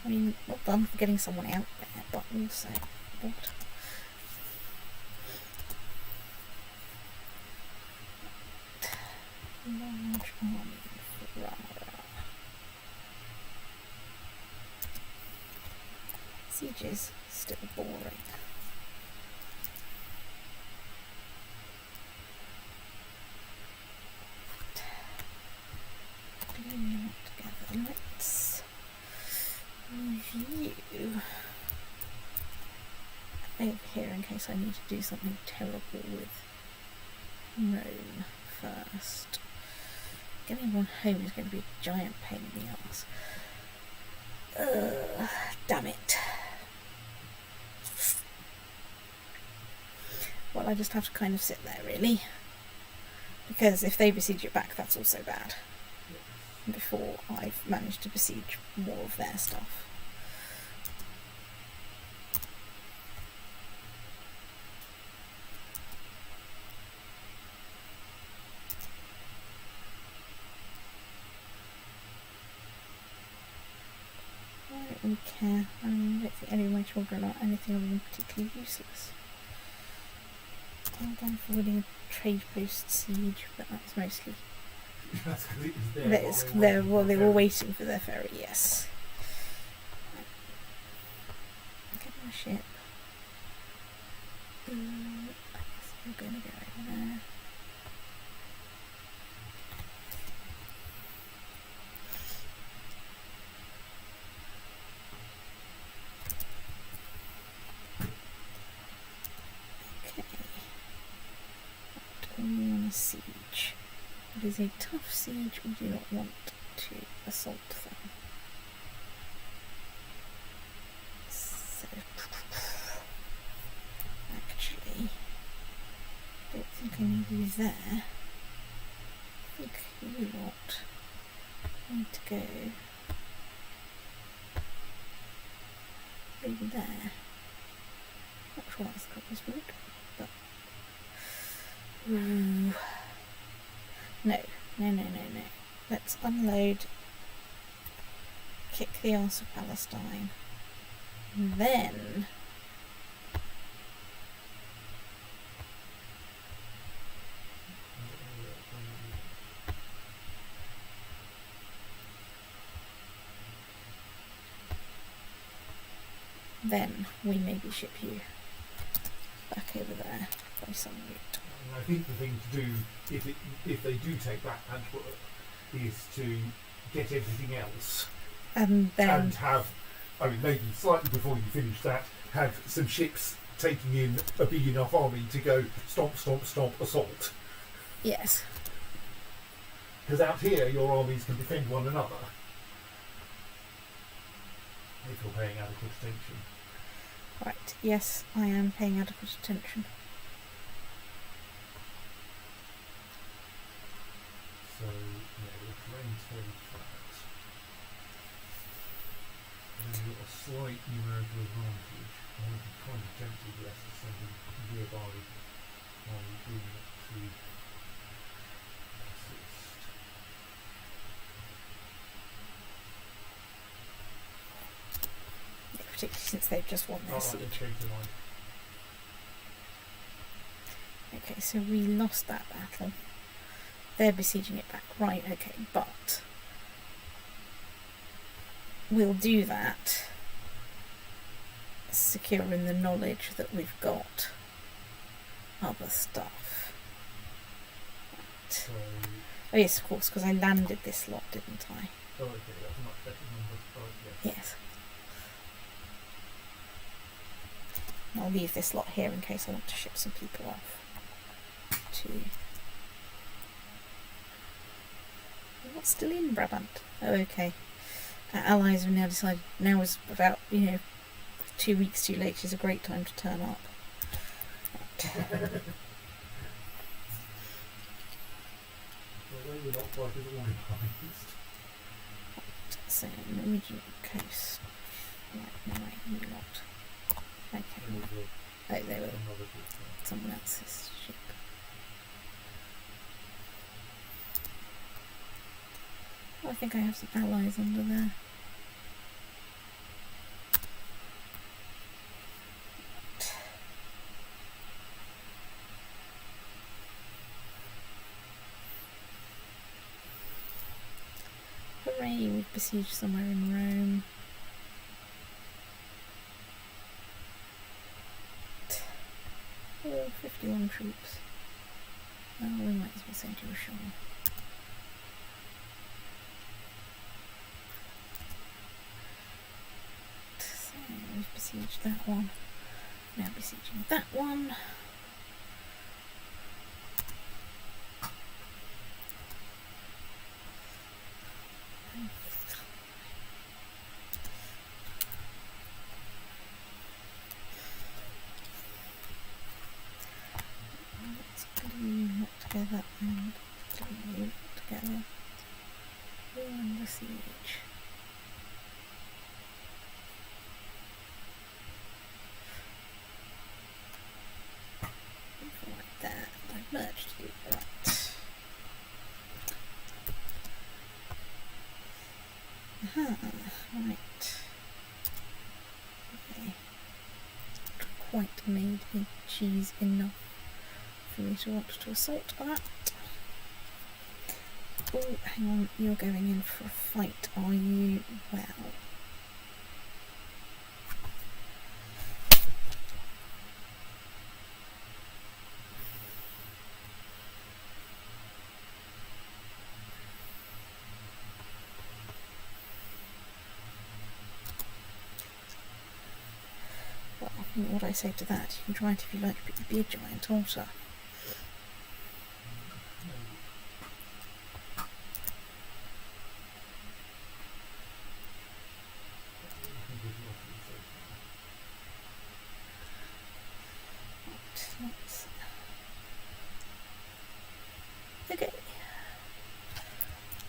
I mean, well done for getting someone out there, but also, what? Large army for Ferrara. Sieges still boring. Gluing that together. Let's review over here in case I need to do something terrible with Rome first. Getting everyone home is going to be a giant pain in the arse. Damn it. Well, I just have to kind of sit there, really. Because if they besiege it back, that's also bad. Before I've managed to besiege more of their stuff. don't really care. I mean, I don't think any of my children are anything other than particularly useless. I'm going for winning a trade post siege, but that's mostly That's because it was there. that's they were waiting for their ferry. Yes. Get my ship. I guess I'm going to go over there. Okay. What do we want a siege? It is a tough siege. We do not want to assault them. So, actually, I don't think I need you there. I think you lot need to go over there. Not sure that's the quickest route, but ooh. No. Let's unload, kick the arse of Palestine, and then we maybe ship you back over there by some route. And I think the thing to do, if they do take back Antwerp, is to get everything else And then and have, I mean, maybe slightly before you finish that, have some ships taking in a big enough army to go stomp, stomp, stomp, assault. yes. Because out here, your armies can defend one another. If you're paying adequate attention. Right, yes, I am paying adequate attention. So, yeah, the terrain's fairly flat. And then you've got a slight numerical advantage. I would be kind of tempted less to send them nearby while you're doing it to assist. Yeah, particularly since they've just won their siege. Okay, so we lost that battle. They're besieging it back. Right, okay, but we'll do that securing the knowledge that we've got other stuff. Right. So, Oh yes, of course, because I landed this lot, didn't I? oh, okay, that's a much better number. Oh, yes. Yes. I'll leave this lot here in case I want to ship some people off to... What's still in Brabant? Oh, okay. Our allies have now decided now is about, 2 weeks too late is a great time to turn up. Right. Well, they were not quite as organised. So, Norwegian coast. Right, no, wait, you lot. Okay. Oh, they were someone else's ship. Oh, I think I have some allies under there. Hooray, we've besieged somewhere in Rome. Oh, 51 troops. Oh, we might as well send you ashore. So, we've besieged that one. Now besieging that one. Let's glue you not together and glue you together. We're under siege. Like that. I've merged you. Right. Right. quite made a cheese enough for me to want to assault that. Oh, hang on, you're going in for a fight, are you? Well. Well, what I say to that, you can try it if you like, but you'd be a giant altar. Okay.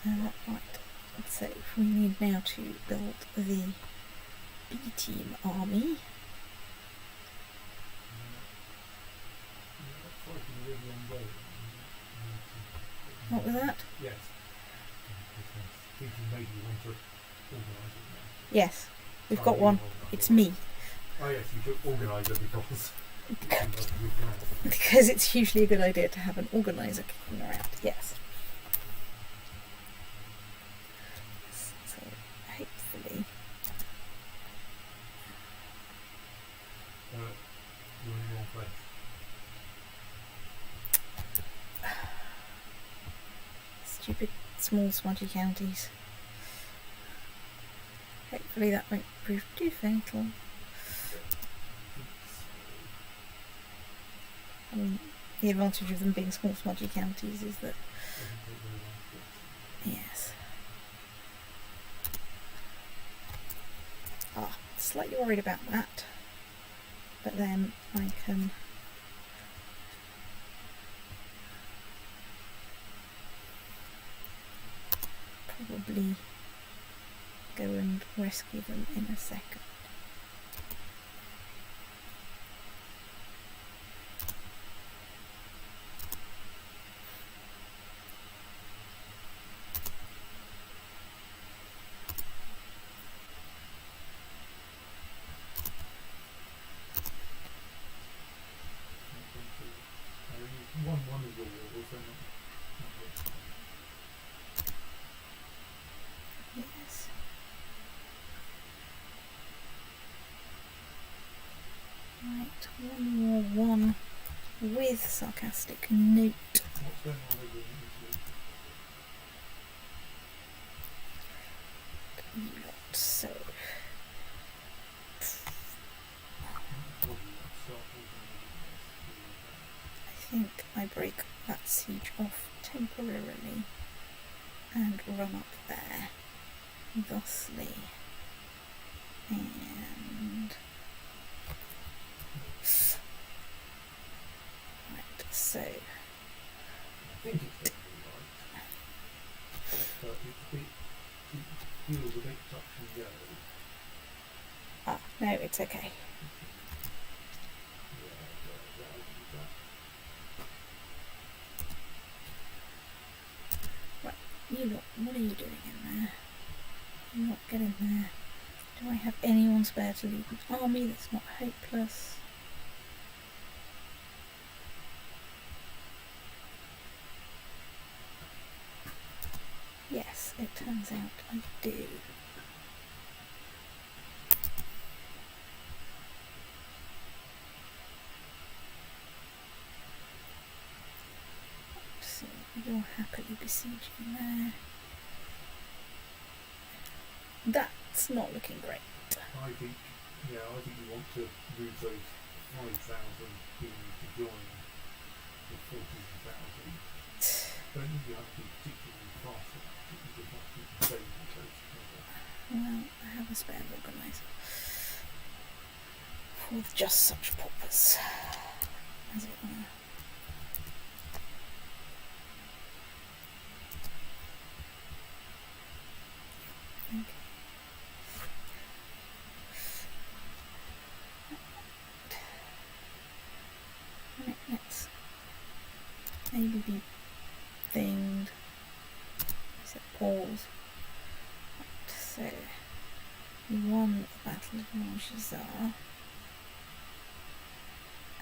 Right. So we need now to build the B-team army. What was that? Yes. I think you maybe want to organise it now. Yes, we've got one. It's me. Oh yes, you should organise it because Because it's usually a good idea to have an organiser kicking around. Yes. So hopefully. you're in the wrong place. Stupid small smudgy counties. Hopefully that won't prove too fatal. The advantage of them being small smudgy counties is that, yes. Slightly worried about that, but then I can probably go and rescue them in a second. One of your walls, then Yes. Right, one with sarcastic note. what's going on with Not so. I think I break that siege off temporarily and run up there thusly. And right, so I think it's going to be right. But it feels a bit touch and go. no, it's okay. You lot, what are you doing in there? You not get in there. Do I have anyone spare to lead an army that's not hopeless? Yes, it turns out I do. So you're happily besieging there. That's not looking great. I think you want to move those 5,000 people to join the 14,000. Don't think you have to be particularly fast with that. You just have to stay close together. Well, I have a spare organiser for just such purpose, as it were. Okay. Right, let's maybe be thinged. Is it pause? Right, so we won the Battle of Montjazar.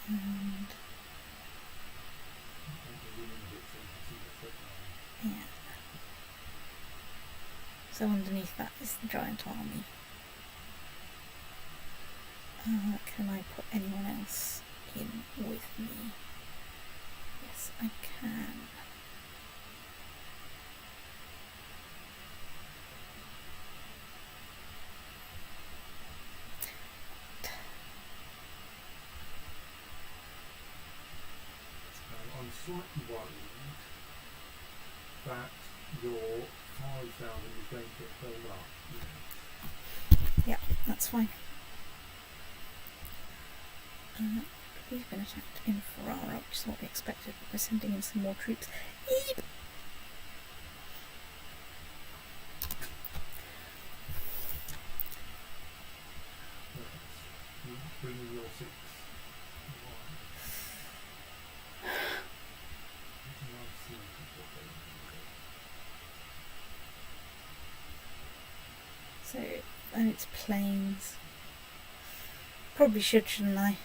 And yeah. So underneath that is the giant army. Can I put anyone else in with me? Yes, I can. I'm slightly worried that your 5,000 is going to get filled up. Yeah, that's fine. We've been attacked in Ferrara, which is what we expected, but we're sending in some more troops. Eep! Bring in your 6. So, and it's planes. Probably shouldn't I?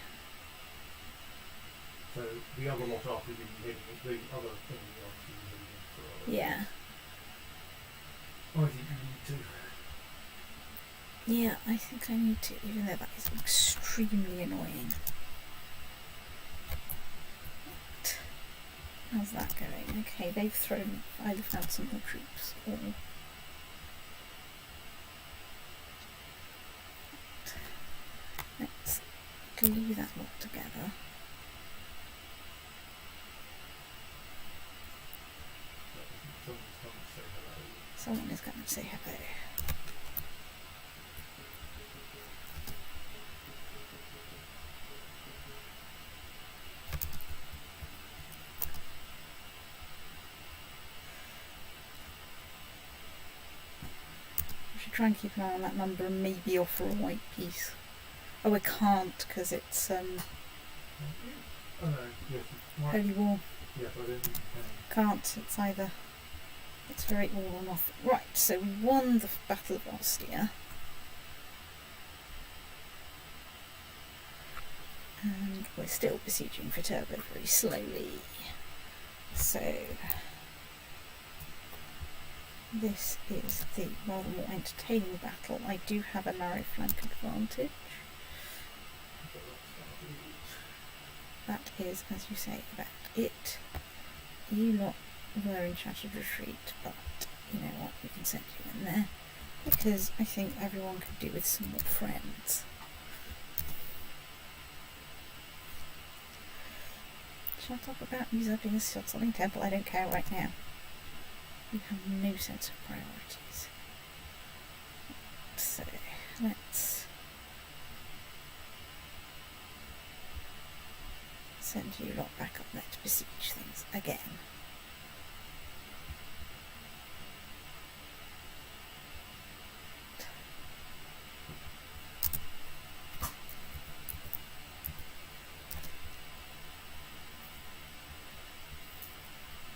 So the other lot after you hitting the other thing after you hitting for Yeah. I think you need to. Yeah, I think I need to, even though that is extremely annoying. How's that going? Okay, they've either found some more troops or... Let's glue that lot together. Someone is going to say hello. We should try and keep an eye on that number and maybe offer a white piece. Oh, we can't because it's Oh no, yes, Holy War. yes, I don't think you Can't. It's either. It's very all or nothing. Right. So we won the Battle of Ostia. And we're still besieging Viterbo very slowly. So this is the rather more entertaining battle. I do have a narrow flank advantage. That is, as you say, about it. You lot were in shattered retreat, but you know what, we can send you in there because I think everyone could do with some more friends. Shut up about usurping the Something Temple, I don't care right now. You have no sense of priorities. So, let's send you lot back up there to besiege things again.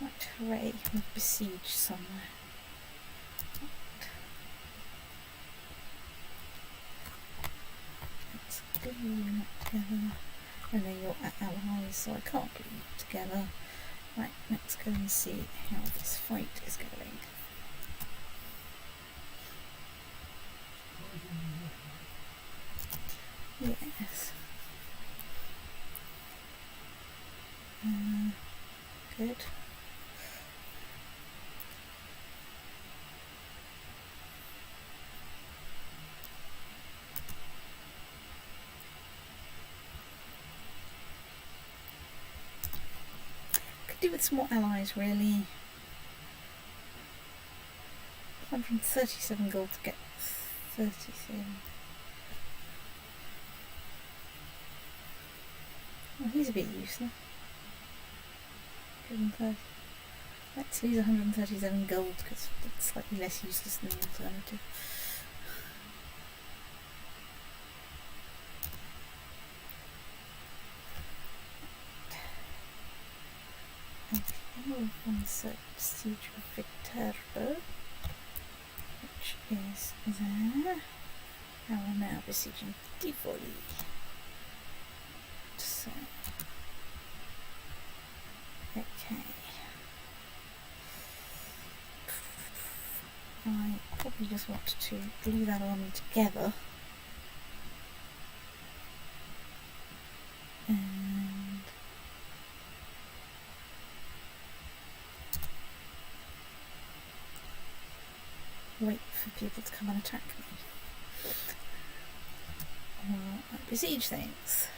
Right, hooray, we've besieged somewhere. Let's glue them together. I know you're allies, so I can't glue them together. Right, let's go and see how this fight is going. Yes. Good. Could do with some more allies, really. 137 gold to get 33. Well, he's a bit useless. 130. Let's lose 137 gold because that's slightly less useless than the alternative. Okay, on the siege of Viterbo, which is there. And we're now besieging Tivoli. So Okay. I probably just want to glue that army together. And wait for people to come and attack me. Or besiege things.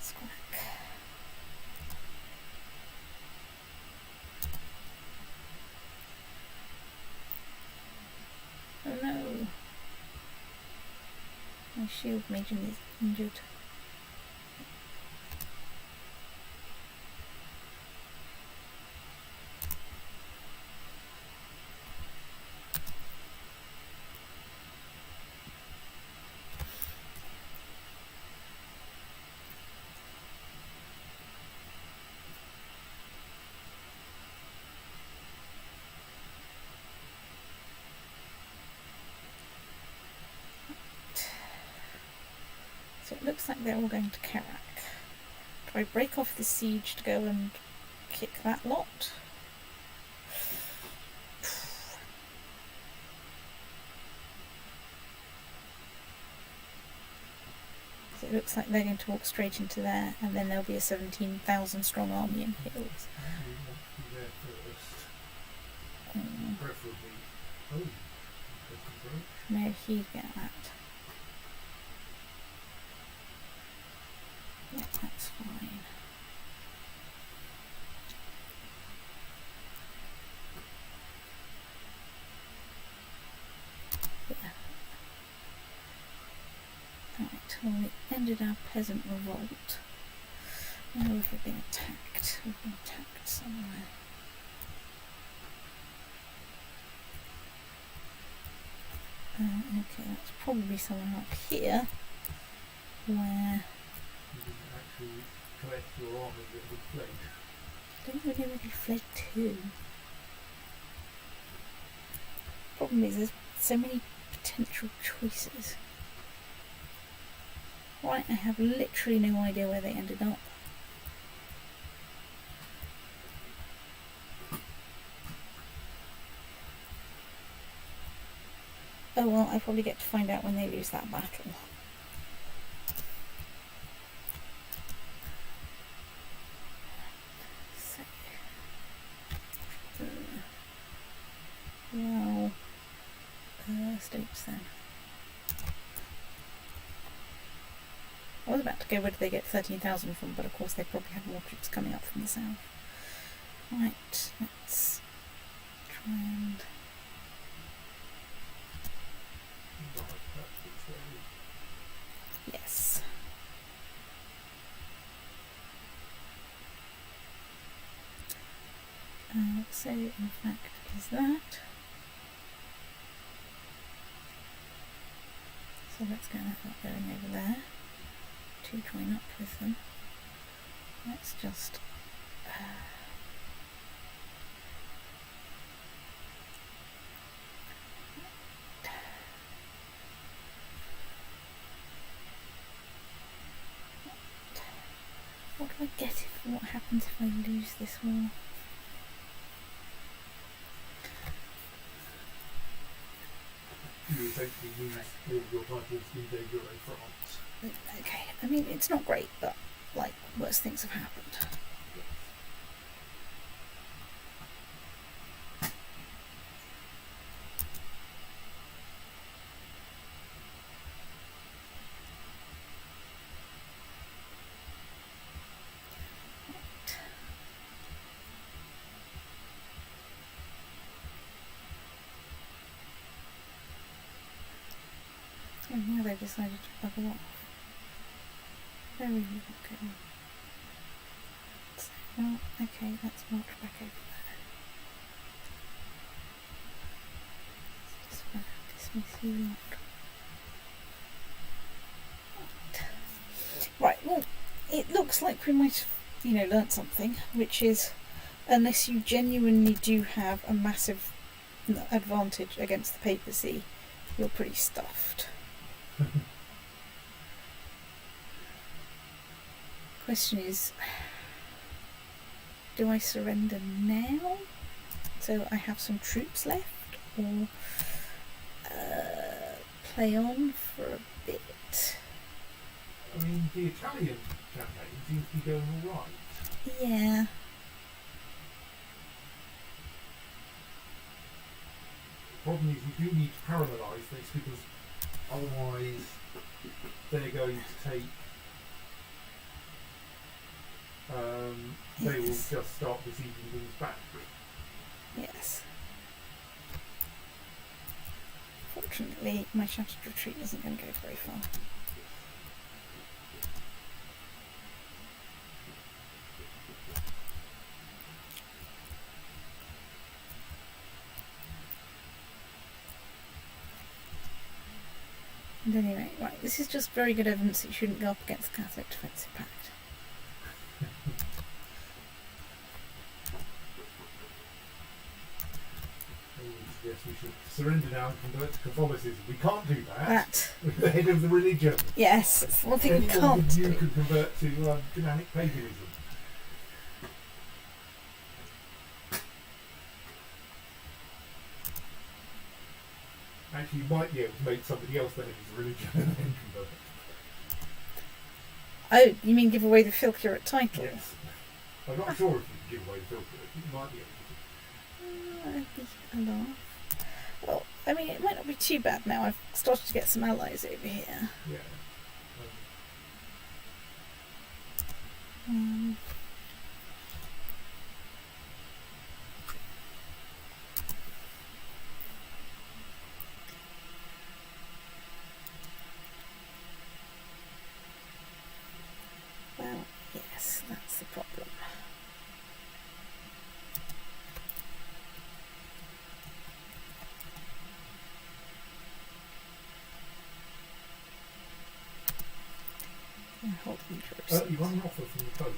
Squack. Oh no! My shield maiden is injured. So it looks like they're all going to Karak. Do I break off the siege to go and kick that lot? So it looks like they're going to walk straight into there, and then there'll be a 17,000 strong army in hills. You want to be there first. Preferably. Oh, okay. No, he'd get that. Yeah, that's fine. Yeah. Right, well, we ended our peasant revolt. Now we've been attacked. We've been attacked somewhere. Okay, that's probably somewhere up here where You didn't actually collect your army that had fled. I don't really already fled too. Problem is there's so many potential choices. Right, I have literally no idea where they ended up. Oh well, I probably get to find out when they lose that battle. So, well, states then. I was about to go, where did they get 13,000 from, but of course they probably have more troops coming up from the south. Right, let's try and... Yes. So in fact is that. So let's go that not going over there to join up with them. Let's just what do I get if what happens if I lose this war? You essentially lose all of your titles in de jure France. Okay, I mean it's not great, but like worse things have happened. And now they've decided to bugger off. Very okay. So, well, okay, let's march back over there. Let's just dismiss you lot. Right, well, it looks like we might have, learnt something, which is, unless you genuinely do have a massive advantage against the papacy, you're pretty stuffed. Question is, Do I surrender now? So I have some troops left, or play on for a bit? I mean, the Italian campaign seems to be going all right. Yeah. The problem is you do need to parallelise this because otherwise they're going to take. They will Yes. just start receiving things back. Yes. Fortunately, my shattered retreat isn't going to go very far. And anyway, right, this is just very good evidence that you shouldn't go up against the Catholic Defensive Pact. Yes, we should surrender now and convert to Catholicism. We can't do that. That, We're the head of the religion. yes, it's one thing we Anyone can't but you do. could convert to Germanic paganism. Actually, you might be able to make somebody else the head of the religion and then convert. Oh, you mean give away the Philcurate title? Yes. I'm not sure if you can give away the filter. You might be able That'd be a laugh. Well, I mean, it might not be too bad now. I've started to get some allies over here. to. Yeah. Um, well, yes, that's the problem. Hold on, You got an offer from the Pope.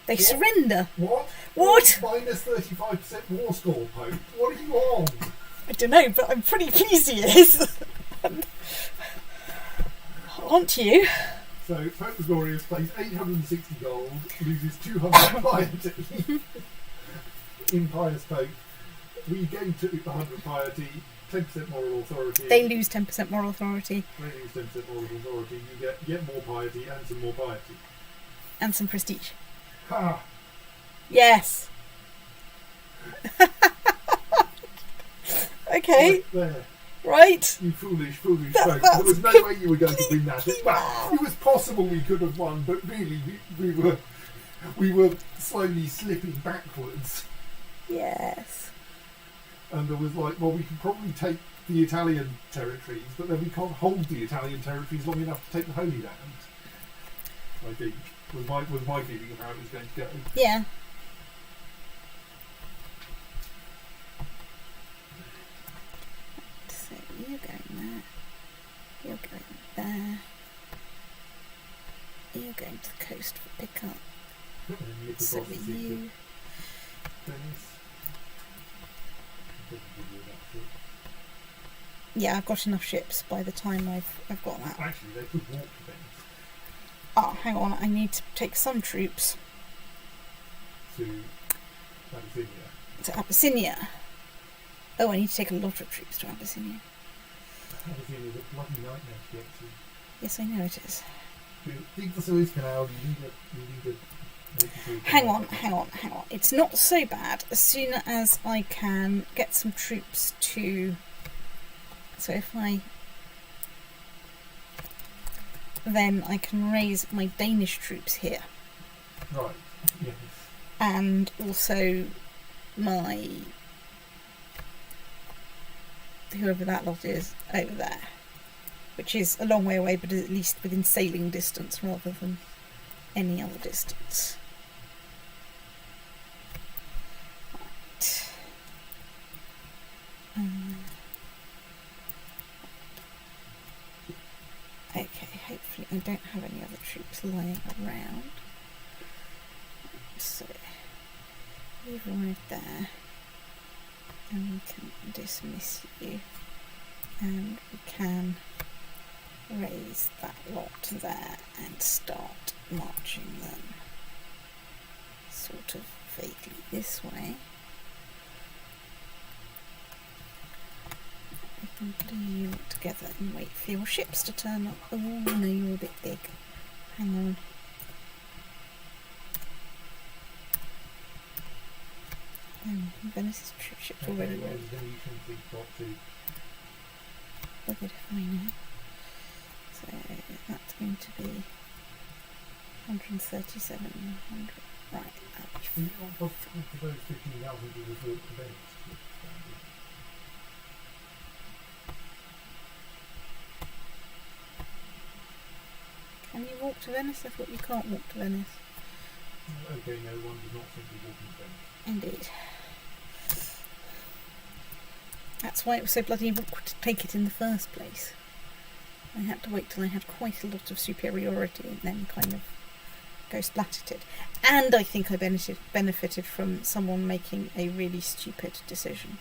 They What? surrender. What? What? Minus 35% war score, Pope. What are you on? I don't know, but I'm pretty pleased he is. Aren't you? So, Pope the Glorious plays 860 gold, loses 200 piety. Impious Pope. We gain 100 piety, 10% moral authority. They lose 10% moral authority They lose 10% moral authority. You get yet more piety and some more piety. and some prestige. Ha! Yes. Okay, Right there. right. You foolish, foolish That- folk. that's There was no way you were going to win that. Well, it was possible we could have won, but really we were slowly slipping backwards. Yes. And there was like, well, we can probably take the Italian territories, but then we can't hold the Italian territories long enough to take the Holy Land. I think was my feeling of how it was going to go. Yeah. So you're going there. You're going there. You're going to the coast for pickup. And then you look So across the sea to you. Venice. Doesn't give you enough ships. Yeah, I've got enough ships by the time I've got that. Actually, they could walk to Venice Oh, hang on. I need to take some troops to Abyssinia. to Abyssinia. Oh, I need to take a lot of troops to Abyssinia. Abyssinia's a bloody nightmare to get to. Yes, I know it is. To dig the Suez Canal, you need a make a Suez Hang Canal. on, hang on, hang on. It's not so bad as soon as I can get some troops to... So if I... Then I can raise my Danish troops here. Right, yes. And also my... whoever that lot is over there. Which is a long way away, but is at least within sailing distance rather than any other distance. Right. Okay, hopefully I don't have any other troops lying around. So, you arrive there, and we can dismiss you, and we can raise that lot there and start marching them sort of vaguely this way. We can glue you together and wait for your ships to turn up. Oh no, you're a bit big. Hang on. Venice's ships already were. Look at if I know. So that's going to be 137, 100. Right, For those 15,000 do this work to Venice? Can you walk to Venice? I thought you can't walk to Venice. Okay, no, one does not simply walk to Venice. Indeed. That's why it was so bloody awkward to take it in the first place. I had to wait till I had quite a lot of superiority and then kind of go splat at it. And I think I benefited from someone making a really stupid decision.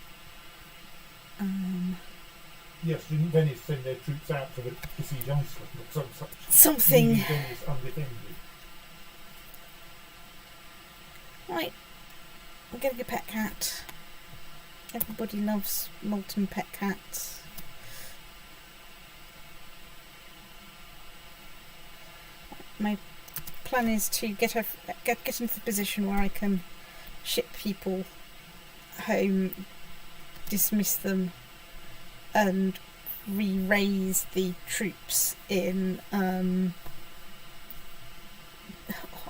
Yes, didn't Venice send their troops out to besiege Iceland or some such? Something. Leaving Venice undefended. Right. I'm getting a pet cat. Everybody loves molten pet cats. My plan is to get into the position where I can ship people home, dismiss them, and re-raise the troops in on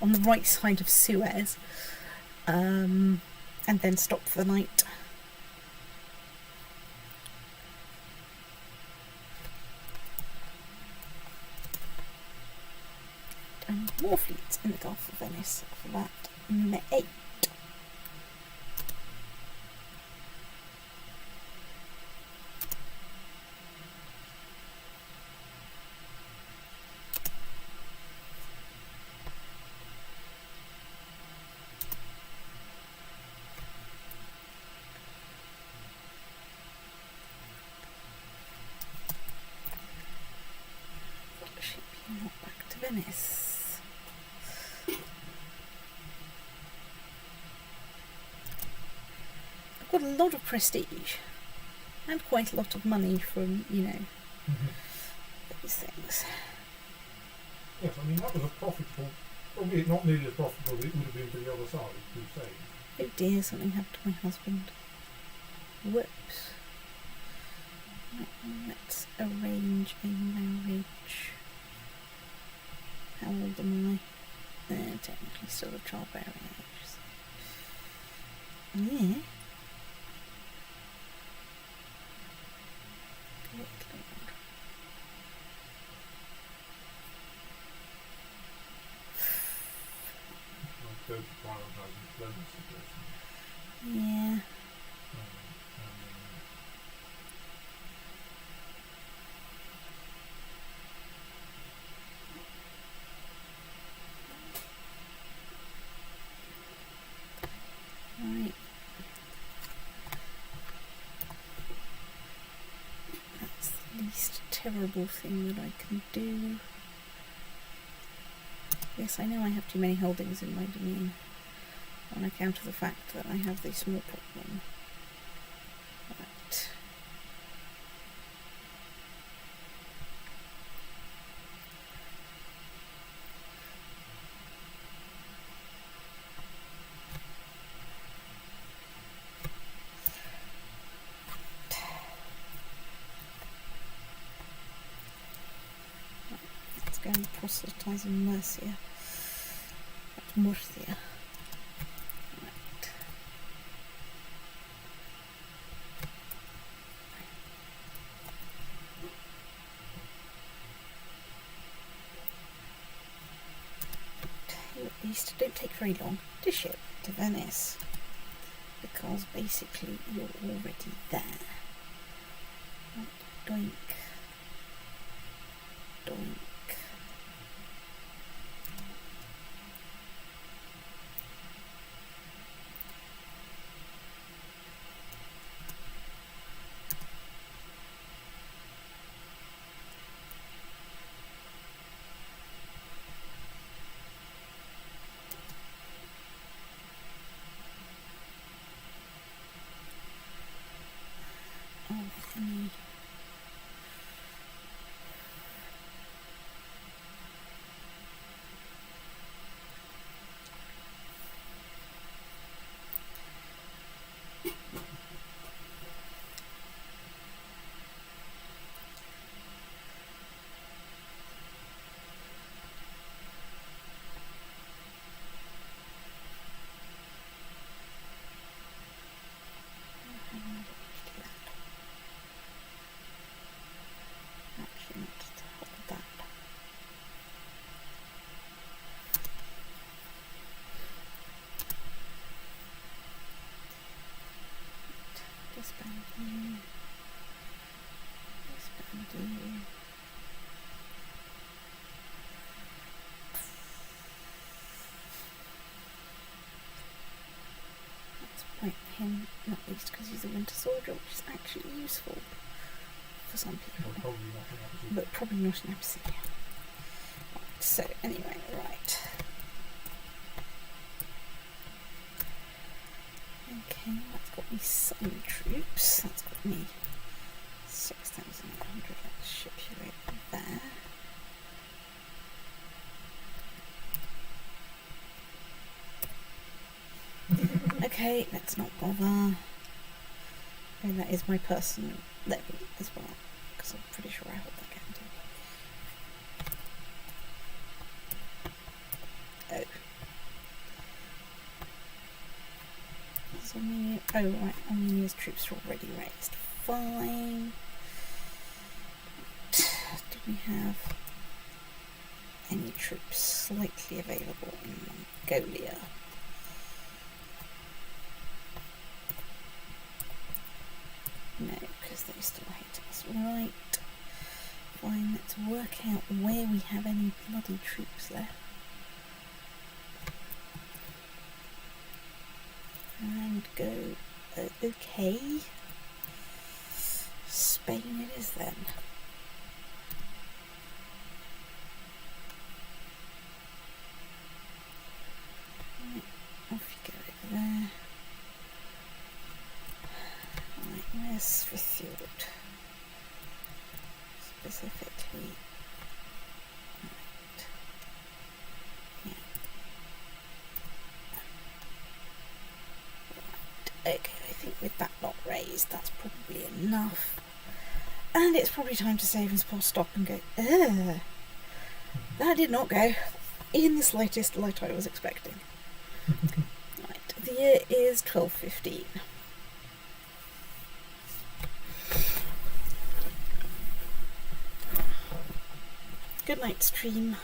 the right side of Suez, and then stop for the night. And more fleets in the Gulf of Venice for that mate. Ship you not back to Venice. I've got a lot of prestige and quite a lot of money from, these things. Yes, I mean, that was a profitable, probably not nearly as profitable as it would have been for the other side, crusade. Oh dear, something happened to my husband. Whoops. Right, let's arrange a marriage. How old am I? Technically still a childbearing age. Yeah. Good Lord. Like those prioritising diplomacy person. Yeah. Right. That's the least terrible thing that I can do. Yes, I know I have too many holdings in my domain on account of the fact that I have the small problem. But let's go and proselytise in Mercia. That's Murcia. Right. You at least don't take very long to ship to Venice, because basically you're already there. Right. Doink. Doink. any. Actually, not to hold that. Disband you. Disband you. Let's point him, not least because he's a winter soldier, which is actually useful for some people. Probably not an episode. But probably not an Abyssinia. Right, so anyway, right. Okay, that's got me some troops. That's got me 6,800. Let's ship you over there. Okay, let's not bother. And that is my personal levy as well, because I'm pretty sure I hold that county. Oh. So oh right, Armenia's troops are already raised. Fine. Do we have any troops slightly available in Mongolia? No, because they still hate us. Right. Fine, let's work out where we have any bloody troops left. And go, okay. Spain it is then. Right, off you go over there. Right, where's Svithjord? Specifically. Right. Yeah. Right. Okay, I think with that lot raised, that's probably enough. And it's probably time to save and stop and go, ugh. That did not go in the slightest light I was expecting. Right, the year is 1215. Good night, stream.